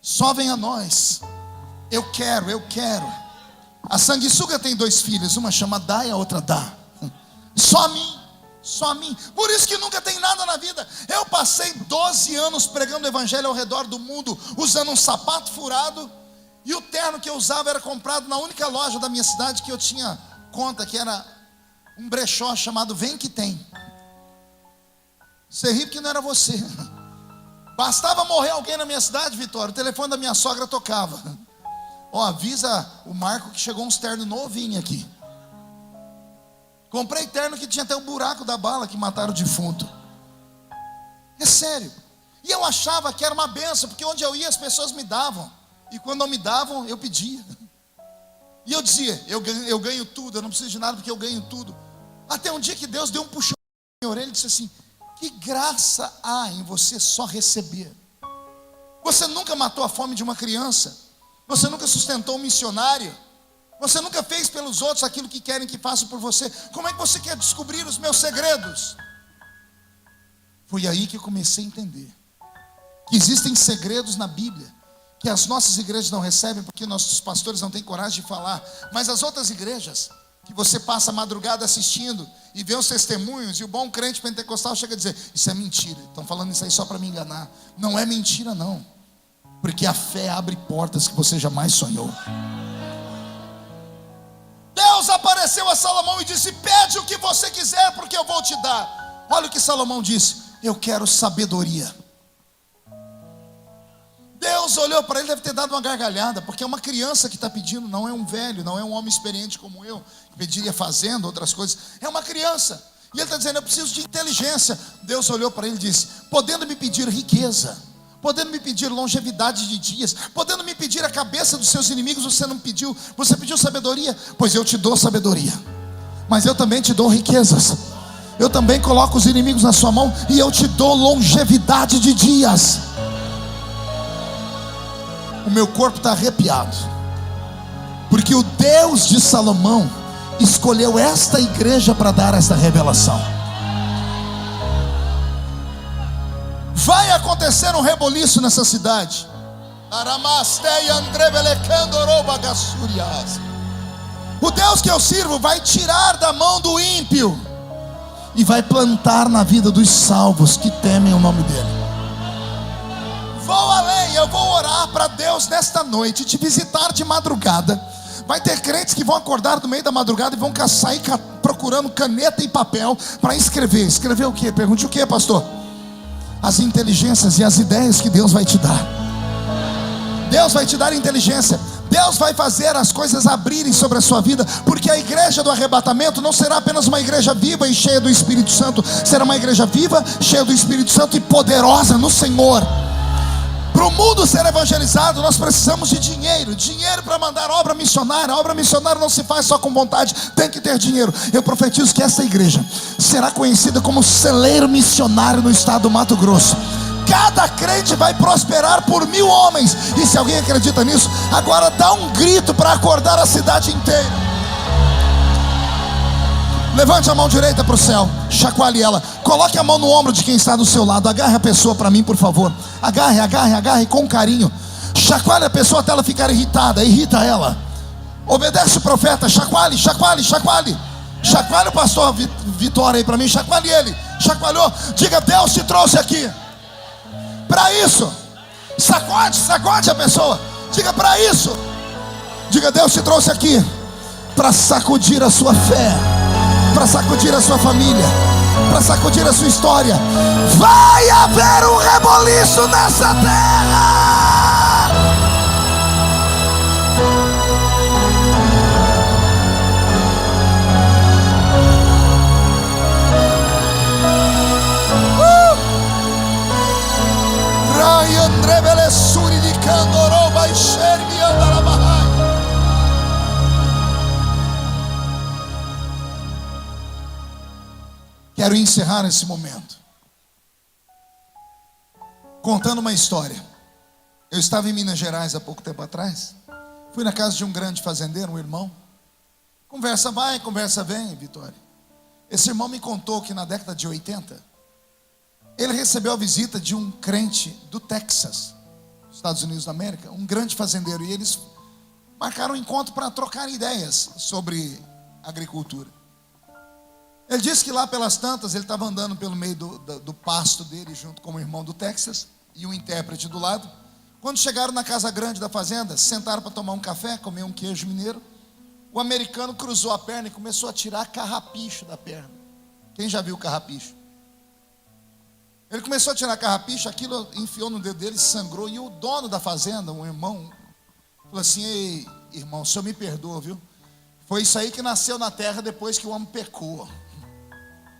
só vem a nós. Eu quero. A sanguessuga tem 2 filhas, uma chama Dá e a outra Dá. Só a mim. Por isso que nunca tem nada na vida. Eu passei 12 anos pregando o evangelho ao redor do mundo, usando um sapato furado, e o terno que eu usava era comprado na única loja da minha cidade que eu tinha conta, que era um brechó chamado Vem Que Tem. Você ri porque não era você. Bastava morrer alguém na minha cidade, Vitória, o telefone da minha sogra tocava. Avisa o Marco que chegou uns ternos novinhos aqui. Comprei terno que tinha até o buraco da bala que mataram o defunto. É sério. E eu achava que era uma benção, porque onde eu ia as pessoas me davam. E quando não me davam, eu pedia. E eu dizia: eu ganho tudo, eu não preciso de nada porque eu ganho tudo. Até um dia que Deus deu um puxão na minha orelha e disse assim: que graça há em você só receber. Você nunca matou a fome de uma criança. Você nunca sustentou um missionário. Você nunca fez pelos outros aquilo que querem que faça por você. Como é que você quer descobrir os meus segredos? Foi aí que eu comecei a entender que existem segredos na Bíblia que as nossas igrejas não recebem porque nossos pastores não têm coragem de falar. Mas as outras igrejas, que você passa a madrugada assistindo e vê os testemunhos, e o bom crente pentecostal chega a dizer: isso é mentira, estão falando isso aí só para me enganar. Não é mentira não, porque a fé abre portas que você jamais sonhou. Deus apareceu a Salomão e disse: pede o que você quiser porque eu vou te dar. Olha o que Salomão disse: eu quero sabedoria. Deus olhou para ele, deve ter dado uma gargalhada, porque é uma criança que está pedindo, não é um velho, não é um homem experiente como eu, que pediria fazenda, outras coisas. É uma criança, e ele está dizendo: eu preciso de inteligência. Deus olhou para ele e disse: podendo me pedir riqueza, podendo me pedir longevidade de dias, podendo me pedir a cabeça dos seus inimigos, você não pediu. Você pediu sabedoria? Pois eu te dou sabedoria, mas eu também te dou riquezas. Eu também coloco os inimigos na sua mão, e eu te dou longevidade de dias. O meu corpo está arrepiado, porque o Deus de Salomão escolheu esta igreja para dar esta revelação. Vai acontecer um reboliço nessa cidade. O Deus que eu sirvo vai tirar da mão do ímpio e vai plantar na vida dos salvos que temem o nome dele. Vou além, eu vou orar para Deus nesta noite te visitar de madrugada. Vai ter crentes que vão acordar no meio da madrugada e vão sair procurando caneta e papel para escrever. Escrever o quê? Pergunte: o quê, pastor? As inteligências e as ideias que Deus vai te dar. Deus vai te dar inteligência. Deus vai fazer as coisas abrirem sobre a sua vida, porque a igreja do arrebatamento não será apenas uma igreja viva e cheia do Espírito Santo, será uma igreja viva, cheia do Espírito Santo e poderosa no Senhor. Para o mundo ser evangelizado, nós precisamos de dinheiro para mandar obra missionária. A obra missionária não se faz só com vontade, tem que ter dinheiro. Eu profetizo que essa igreja será conhecida como celeiro missionário no estado do Mato Grosso. Cada crente vai prosperar por 1000 homens. E se alguém acredita nisso, agora dá um grito para acordar a cidade inteira. Levante a mão direita para o céu, chacoalhe ela, coloque a mão no ombro de quem está do seu lado, agarre a pessoa para mim, por favor. Agarre com carinho. Chacoalhe a pessoa até ela ficar irritada, irrita ela. Obedece o profeta, chacoalhe. Chacoalhe o pastor Vitória aí para mim, chacoalhe ele. Chacoalhou, diga: Deus te trouxe aqui para isso. Sacode a pessoa, diga: para isso. Diga: Deus te trouxe aqui para sacudir a sua fé, para sacudir a sua família, para sacudir a sua história. Vai haver um reboliço nessa terra. Quero encerrar esse momento contando uma história. Eu estava em Minas Gerais há pouco tempo atrás. Fui na casa de um grande fazendeiro, um irmão. Conversa vai, conversa vem, Vitória. Esse irmão me contou que na década de 80 ele recebeu a visita de um crente do Texas, Estados Unidos da América, um grande fazendeiro. E eles marcaram um encontro para trocar ideias sobre agricultura. Ele disse que lá pelas tantas ele estava andando pelo meio do pasto dele, junto com o irmão do Texas e um intérprete do lado. Quando chegaram na casa grande da fazenda, sentaram para tomar um café, comer um queijo mineiro. O americano cruzou a perna e começou a tirar carrapicho da perna. Quem já viu carrapicho? Ele começou a tirar carrapicho, aquilo enfiou no dedo dele, sangrou. E o dono da fazenda, um irmão, falou assim: ei, irmão, o senhor me perdoa, viu? Foi isso aí que nasceu na terra depois que o homem pecou.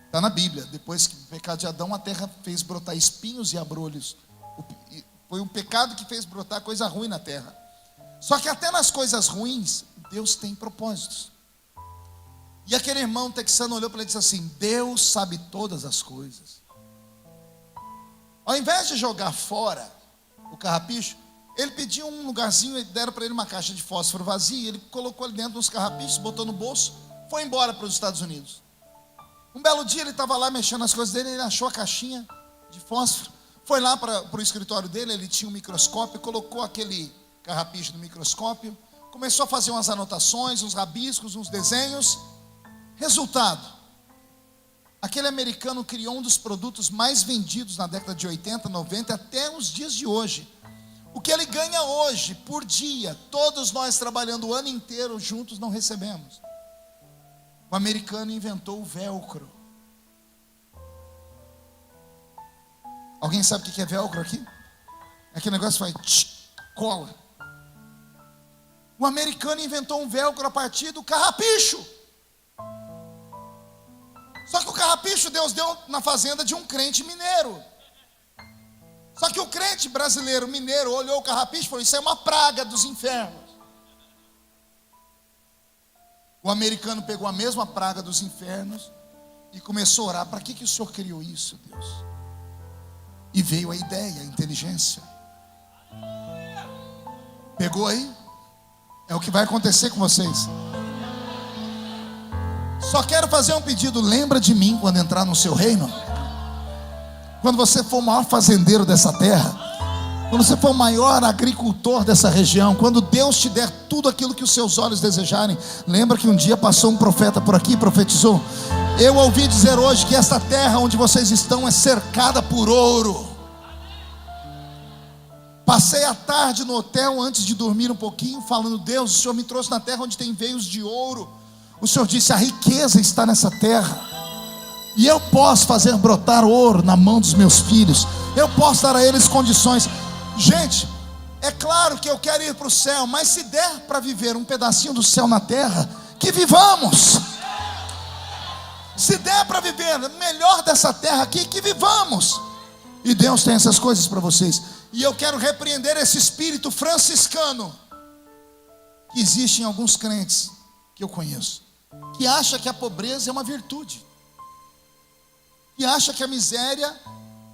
Está na Bíblia. Depois que o pecado de Adão, a terra fez brotar espinhos e abrolhos. Foi um pecado que fez brotar coisa ruim na terra. Só que até nas coisas ruins, Deus tem propósitos. E aquele irmão texano olhou para ele e disse assim: Deus sabe todas as coisas. Ao invés de jogar fora o carrapicho, ele pediu um lugarzinho e deram para ele uma caixa de fósforo vazia. Ele colocou ali dentro uns carrapichos, botou no bolso, foi embora para os Estados Unidos. Um belo dia ele estava lá mexendo nas coisas dele, ele achou a caixinha de fósforo, foi lá para o escritório dele, ele tinha um microscópio, colocou aquele carrapicho no microscópio, começou a fazer umas anotações, uns rabiscos, uns desenhos. Resultado: aquele americano criou um dos produtos mais vendidos na década de 80, 90, até os dias de hoje. O que ele ganha hoje, por dia, todos nós trabalhando o ano inteiro juntos não recebemos. O americano inventou o velcro. Alguém sabe o que é velcro aqui? Aquele negócio faz cola. O americano inventou um velcro a partir do carrapicho. Só que o carrapicho Deus deu na fazenda de um crente mineiro. Só que o crente brasileiro mineiro olhou o carrapicho e falou: isso é uma praga dos infernos. O americano pegou a mesma praga dos infernos e começou a orar: para que o Senhor criou isso, Deus? E veio a ideia, a inteligência. Pegou aí? É o que vai acontecer com vocês. Só quero fazer um pedido: lembra de mim quando entrar no seu reino. Quando você for o maior fazendeiro dessa terra, quando você for o maior agricultor dessa região, quando Deus te der tudo aquilo que os seus olhos desejarem. Lembra que um dia passou um profeta por aqui e profetizou: eu ouvi dizer hoje que esta terra onde vocês estão é cercada por ouro. Passei a tarde no hotel antes de dormir um pouquinho, falando: Deus, o Senhor me trouxe na terra onde tem veios de ouro. O Senhor disse: a riqueza está nessa terra, e eu posso fazer brotar ouro na mão dos meus filhos. Eu posso dar a eles condições. Gente, É claro que eu quero ir para o céu, mas se der para viver um pedacinho do céu na terra, que vivamos. Se der para viver melhor dessa terra aqui, que vivamos. E Deus tem essas coisas para vocês. E eu quero repreender esse espírito franciscano que existe em alguns crentes que eu conheço, que acha que a pobreza é uma virtude, que acha que a miséria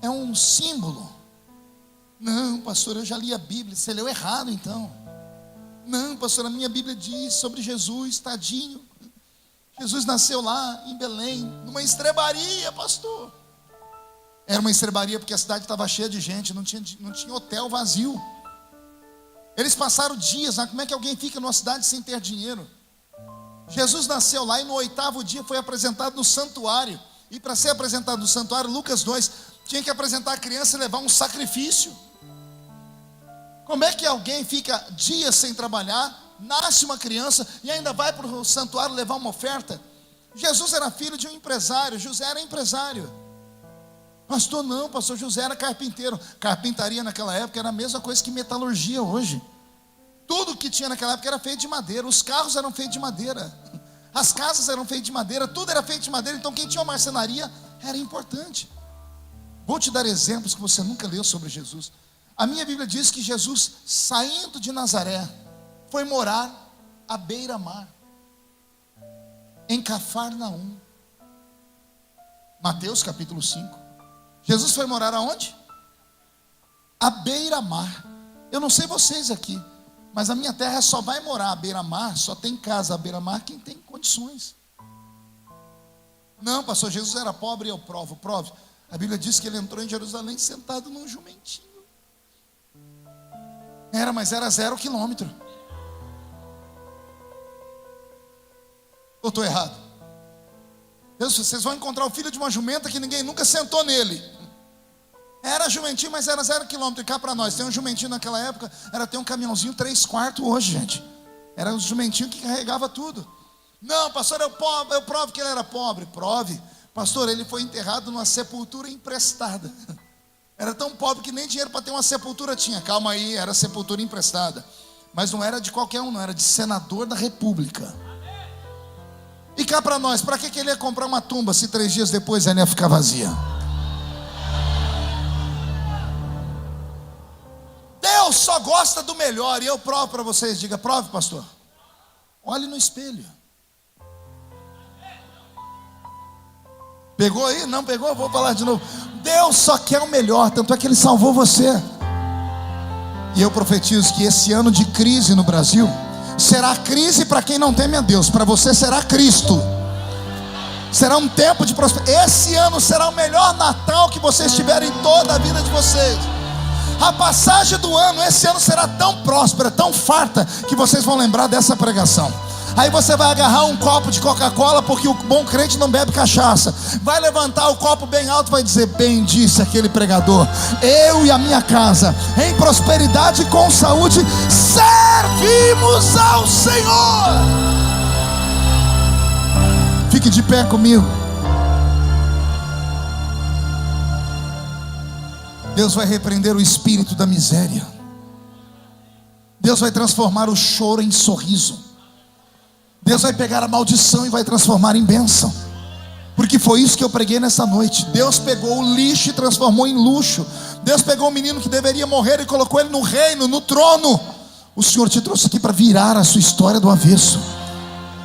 é um símbolo. Não, pastor, eu já li a Bíblia. Você leu errado então. Não, pastor, a minha Bíblia diz sobre Jesus, tadinho. Jesus nasceu lá em Belém, numa estrebaria, pastor. Era uma estrebaria porque a cidade estava cheia de gente, não tinha hotel vazio. Eles passaram dias, né? Como é que alguém fica numa cidade sem ter dinheiro? Jesus nasceu lá e no 8º dia foi apresentado no santuário. E para ser apresentado no santuário, Lucas 2, tinha que apresentar a criança e levar um sacrifício. Como é que alguém fica dias sem trabalhar, nasce uma criança e ainda vai para o santuário levar uma oferta? Jesus era filho de um empresário, José era empresário. Pastor, não, pastor José era carpinteiro. Carpintaria naquela época era a mesma coisa que metalurgia hoje. Tudo que tinha naquela época era feito de madeira. Os carros eram feitos de madeira, as casas eram feitas de madeira, tudo era feito de madeira. Então quem tinha uma marcenaria era importante. Vou te dar exemplos que você nunca leu sobre Jesus. A minha Bíblia diz que Jesus, saindo de Nazaré, foi morar à beira-mar, em Cafarnaum. Mateus capítulo 5. Jesus foi morar aonde? À beira-mar. Eu não sei vocês aqui, mas a minha terra só vai morar à beira-mar, só tem casa à beira-mar quem tem condições. Não, pastor, Jesus era pobre e eu provo. A Bíblia diz que ele entrou em Jerusalém sentado num jumentinho. Mas era 0 quilômetro. Ou estou errado? Deus, vocês vão encontrar o filho de uma jumenta que ninguém nunca sentou nele. Era jumentinho, mas era 0 quilômetro. E cá para nós, tem um jumentinho naquela época, era ter um caminhãozinho 3/4 hoje, gente. Era um jumentinho que carregava tudo. Não, pastor, eu provo que ele era pobre. Prove. Pastor, ele foi enterrado numa sepultura emprestada. Era tão pobre que nem dinheiro para ter uma sepultura tinha. Calma aí, era sepultura emprestada. Mas não era de qualquer um, não, era de senador da república. E cá para nós, para que ele ia comprar uma tumba se 3 dias depois ela ia ficar vazia? Deus só gosta do melhor. E eu provo para vocês. Diga, prove, pastor. Olhe no espelho. Pegou aí? Não pegou? Vou falar de novo. Deus só quer o melhor, tanto é que Ele salvou você. E eu profetizo que esse ano de crise no Brasil será crise para quem não teme a Deus. Para você será Cristo. Será um tempo de prosperidade. Esse ano será o melhor Natal que vocês tiverem em toda a vida de vocês. A passagem do ano, esse ano será tão próspera, tão farta, que vocês vão lembrar dessa pregação. Aí você vai agarrar um copo de Coca-Cola, porque o bom crente não bebe cachaça. Vai levantar o copo bem alto e vai dizer: bem disse aquele pregador, eu e a minha casa, em prosperidade e com saúde, servimos ao Senhor. Fique de pé comigo. Deus vai repreender o espírito da miséria. Deus vai transformar o choro em sorriso. Deus vai pegar a maldição e vai transformar em bênção. Porque foi isso que eu preguei nessa noite. Deus pegou o lixo e transformou em luxo. Deus pegou o menino que deveria morrer e colocou ele no reino, no trono. O Senhor te trouxe aqui para virar a sua história do avesso.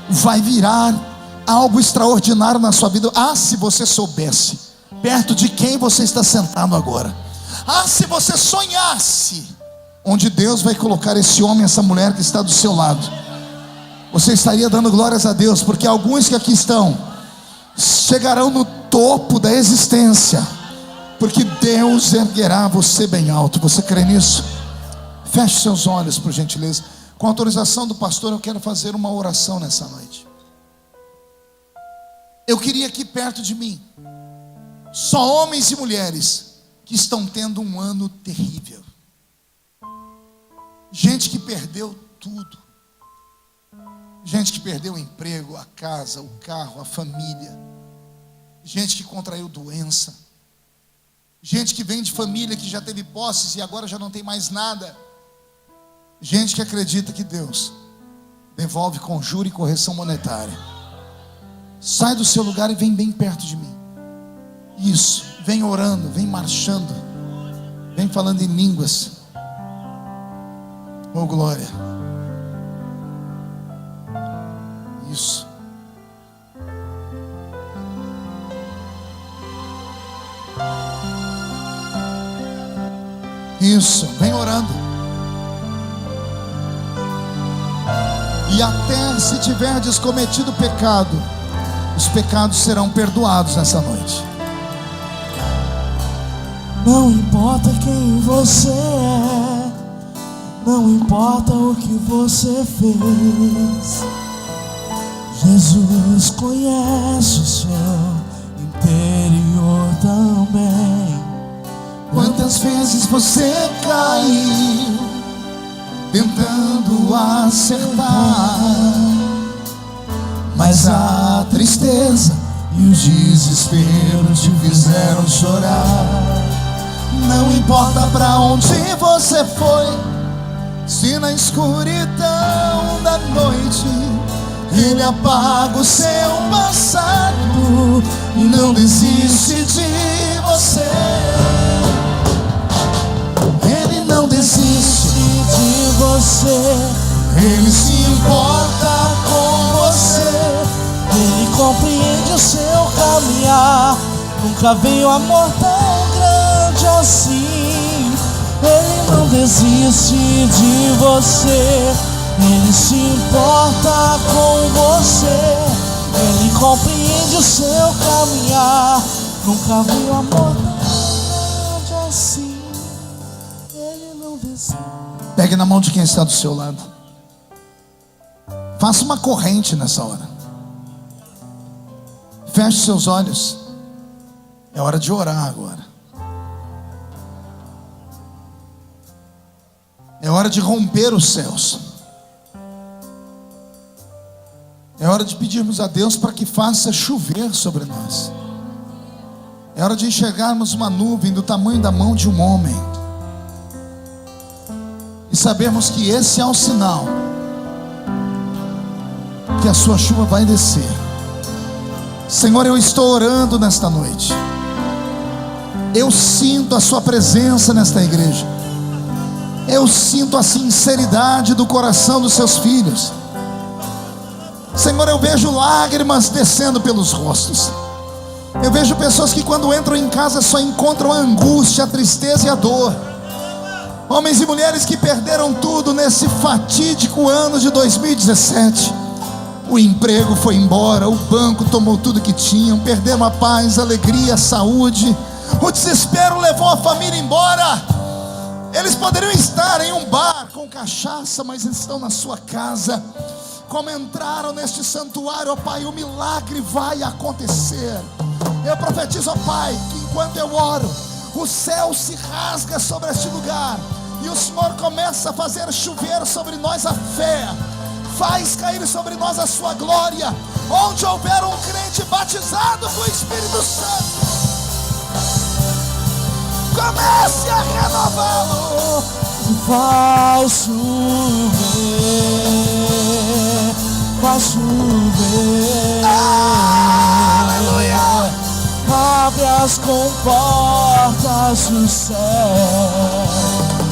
Vai virar algo extraordinário na sua vida. Ah, se você soubesse perto de quem você está sentado agora. Ah, se você sonhasse onde Deus vai colocar esse homem, essa mulher que está do seu lado. Você estaria dando glórias a Deus, porque alguns que aqui estão chegarão no topo da existência, porque Deus erguerá você bem alto. Você crê nisso? Feche seus olhos, por gentileza. Com a autorização do pastor, eu quero fazer uma oração nessa noite. Eu queria aqui perto de mim só homens e mulheres que estão tendo um ano terrível. Gente que perdeu tudo. Gente que perdeu o emprego, a casa, o carro, a família. Gente que contraiu doença. Gente que vem de família que já teve posses e agora já não tem mais nada. Gente que acredita que Deus devolve com juro e correção monetária. Sai do seu lugar e vem bem perto de mim. Isso, vem orando, vem marchando, vem falando em línguas. Oh glória. Isso. Isso, vem orando. E até se tiverdes cometido pecado, os pecados serão perdoados nessa noite. Não importa quem você é, não importa o que você fez, Jesus conhece o seu interior também. Quantas vezes você caiu tentando acertar, mas a tristeza e o desespero te fizeram chorar. Não importa pra onde você foi, se na escuridão da noite Ele apaga o seu passado e não desiste de você. Ele não desiste de você, Ele se importa com você. Ele compreende o seu caminhar. Nunca veio amor tão grande assim. Ele não desiste de você, Ele se importa com você. Ele compreende o seu caminhar. Nunca veio amor tão grande assim. Ele não desiste. Pegue na mão de quem está do seu lado. Faça uma corrente nessa hora. Feche seus olhos. É hora de orar agora. É hora de romper os céus. É hora de pedirmos a Deus para que faça chover sobre nós. É hora de enxergarmos uma nuvem do tamanho da mão de um homem e sabermos que esse é o sinal que a sua chuva vai descer. Senhor, eu estou orando nesta noite. Eu sinto a sua presença nesta igreja. Eu sinto a sinceridade do coração dos seus filhos. Senhor, eu vejo lágrimas descendo pelos rostos. Eu vejo pessoas que quando entram em casa só encontram a angústia, a tristeza e a dor. Homens e mulheres que perderam tudo nesse fatídico ano de 2017. O emprego foi embora, o banco tomou tudo que tinham, perderam a paz, a alegria, a saúde. O desespero levou a família embora. Eles poderiam estar em um bar com cachaça, mas eles estão na sua casa. Como entraram neste santuário, ó Pai, o milagre vai acontecer. Eu profetizo, ó Pai, que enquanto eu oro, o céu se rasga sobre este lugar, e o Senhor começa a fazer chover sobre nós a fé. Faz cair sobre nós a sua glória. Onde houver um crente batizado com o Espírito Santo, comece a renová-lo. Vai chover, vai chover. Aleluia. Abre as comportas do céu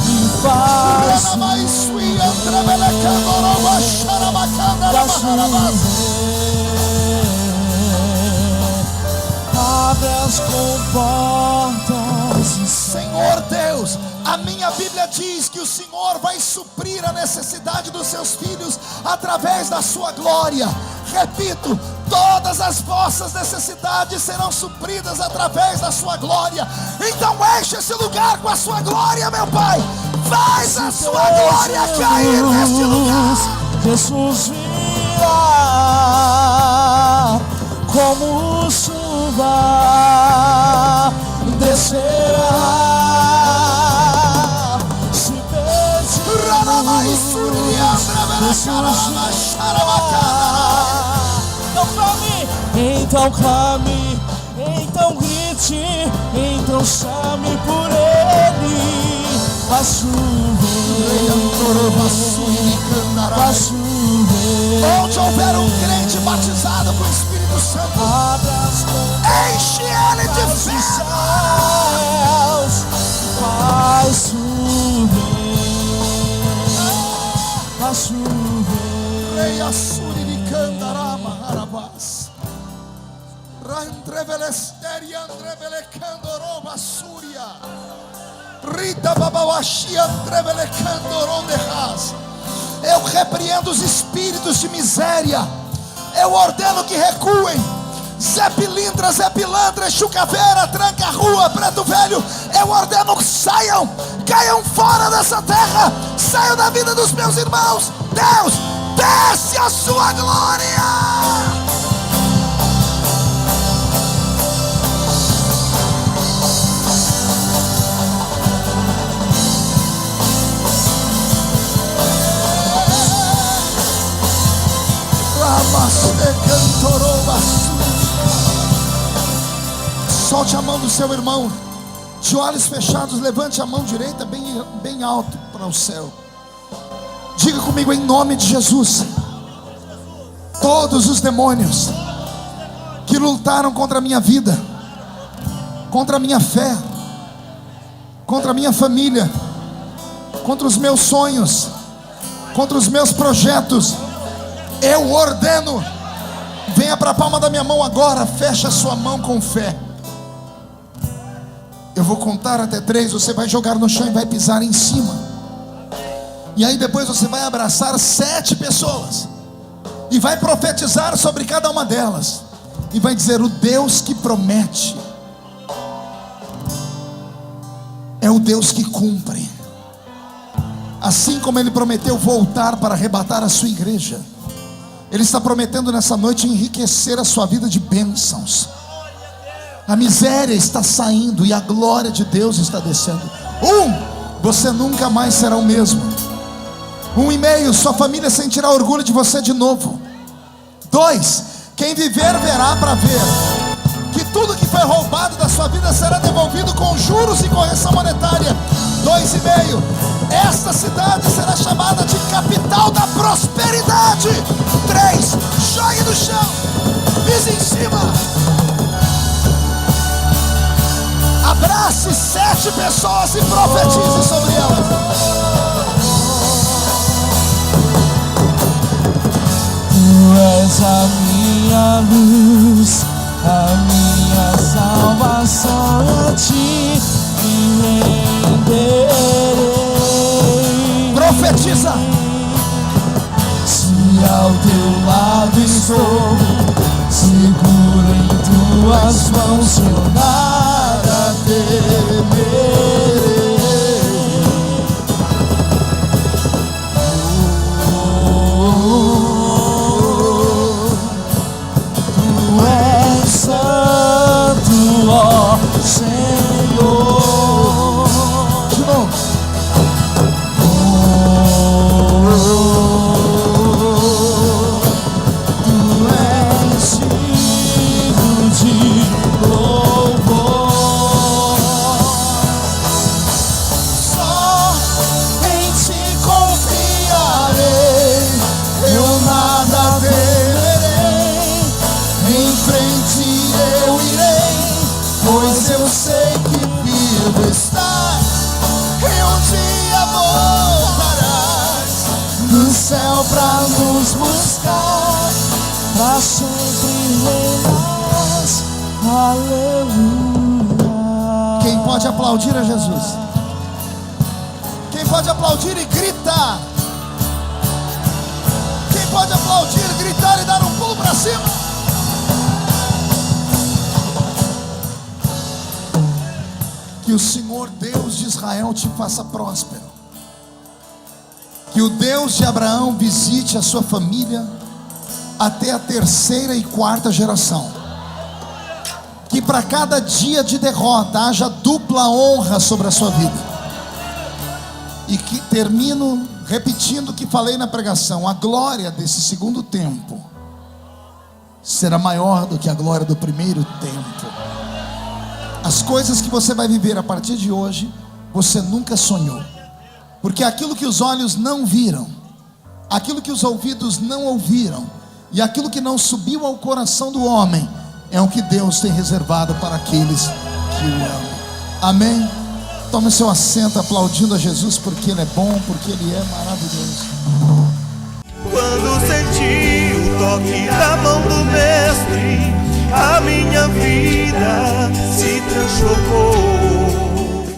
e vai chover. Abre as comportas do céu. Senhor Deus, a minha Bíblia diz que o Senhor vai suprir a necessidade dos seus filhos através da sua glória. Repito, todas as vossas necessidades serão supridas através da sua glória. Então enche esse lugar com a sua glória, meu Pai. Faz a sua glória cair neste lugar. Jesus virá como chuva, descerá. Se então clame, então grite, então chame por Ele. Vai chover, Vai chover. Onde houver um crente batizado com o Espírito Santo, Abre as enche ele de portas dos fé. céus. Vai chover. Vai chover. Rei Assuri de Candarama, Harabás. Randrevelesteri, Andrevelecandoroba, Súria. Rita Babawashi, Andrevelecandorondehas. Eu repreendo os espíritos de miséria. Eu ordeno que recuem. Zé Pilintra, Zé Pilantra, Chucaveira, Tranca Rua, Preto Velho. Eu ordeno que saiam, caiam fora dessa terra. Saiam da vida dos meus irmãos. Deus, desce a sua glória. Solte a mão do seu irmão. De olhos fechados, levante a mão direita bem alto para o céu. Diga comigo em nome de Jesus: todos os demônios que lutaram contra a minha vida, contra a minha fé, contra a minha família, contra os meus sonhos, contra os meus projetos, eu ordeno. Venha para a palma da minha mão agora. Feche a sua mão com fé. Eu vou contar até 3. Você vai jogar no chão e vai pisar em cima. E aí depois você vai abraçar 7 pessoas e vai profetizar sobre cada uma delas. E vai dizer: o Deus que promete é o Deus que cumpre. Assim como Ele prometeu voltar para arrebatar a sua igreja, Ele está prometendo nessa noite enriquecer a sua vida de bênçãos. A miséria está saindo e a glória de Deus está descendo. Você nunca mais será o mesmo. 1,5, sua família sentirá orgulho de você de novo. 2, quem viver verá para ver que tudo que foi roubado da sua vida será devolvido com juros e correção monetária. 2,5, esta cidade será chamada de capital da prosperidade. 3, jogue no chão, pise em cima, abrace 7 pessoas e profetize sobre elas. Tu és a minha luz, a minha salvação, a ti me renderei. Profetiza. Se ao teu lado estou, seguro em tuas mãos, eu nada temerei. Tu és santo, ó Senhor. De novo. Eu sei que vivo estás, e um dia voltarás do céu pra nos buscar, pra sempre reinas. Aleluia. Quem pode aplaudir a Jesus? Quem pode aplaudir e gritar? Quem pode aplaudir, gritar e dar um pulo para cima? Que o Senhor Deus de Israel te faça próspero. Que o Deus de Abraão visite a sua família até a 3ª e 4ª geração. Que para cada dia de derrota haja dupla honra sobre a sua vida. E que termino repetindo o que falei na pregação: a glória desse segundo tempo será maior do que a glória do primeiro tempo. As coisas que você vai viver a partir de hoje, você nunca sonhou. Porque aquilo que os olhos não viram, aquilo que os ouvidos não ouviram, e aquilo que não subiu ao coração do homem, é o que Deus tem reservado para aqueles que o amam. Amém? Tome seu assento aplaudindo a Jesus, porque Ele é bom, porque Ele é maravilhoso. Quando senti o toque da mão do Mestre, a minha vida se transformou.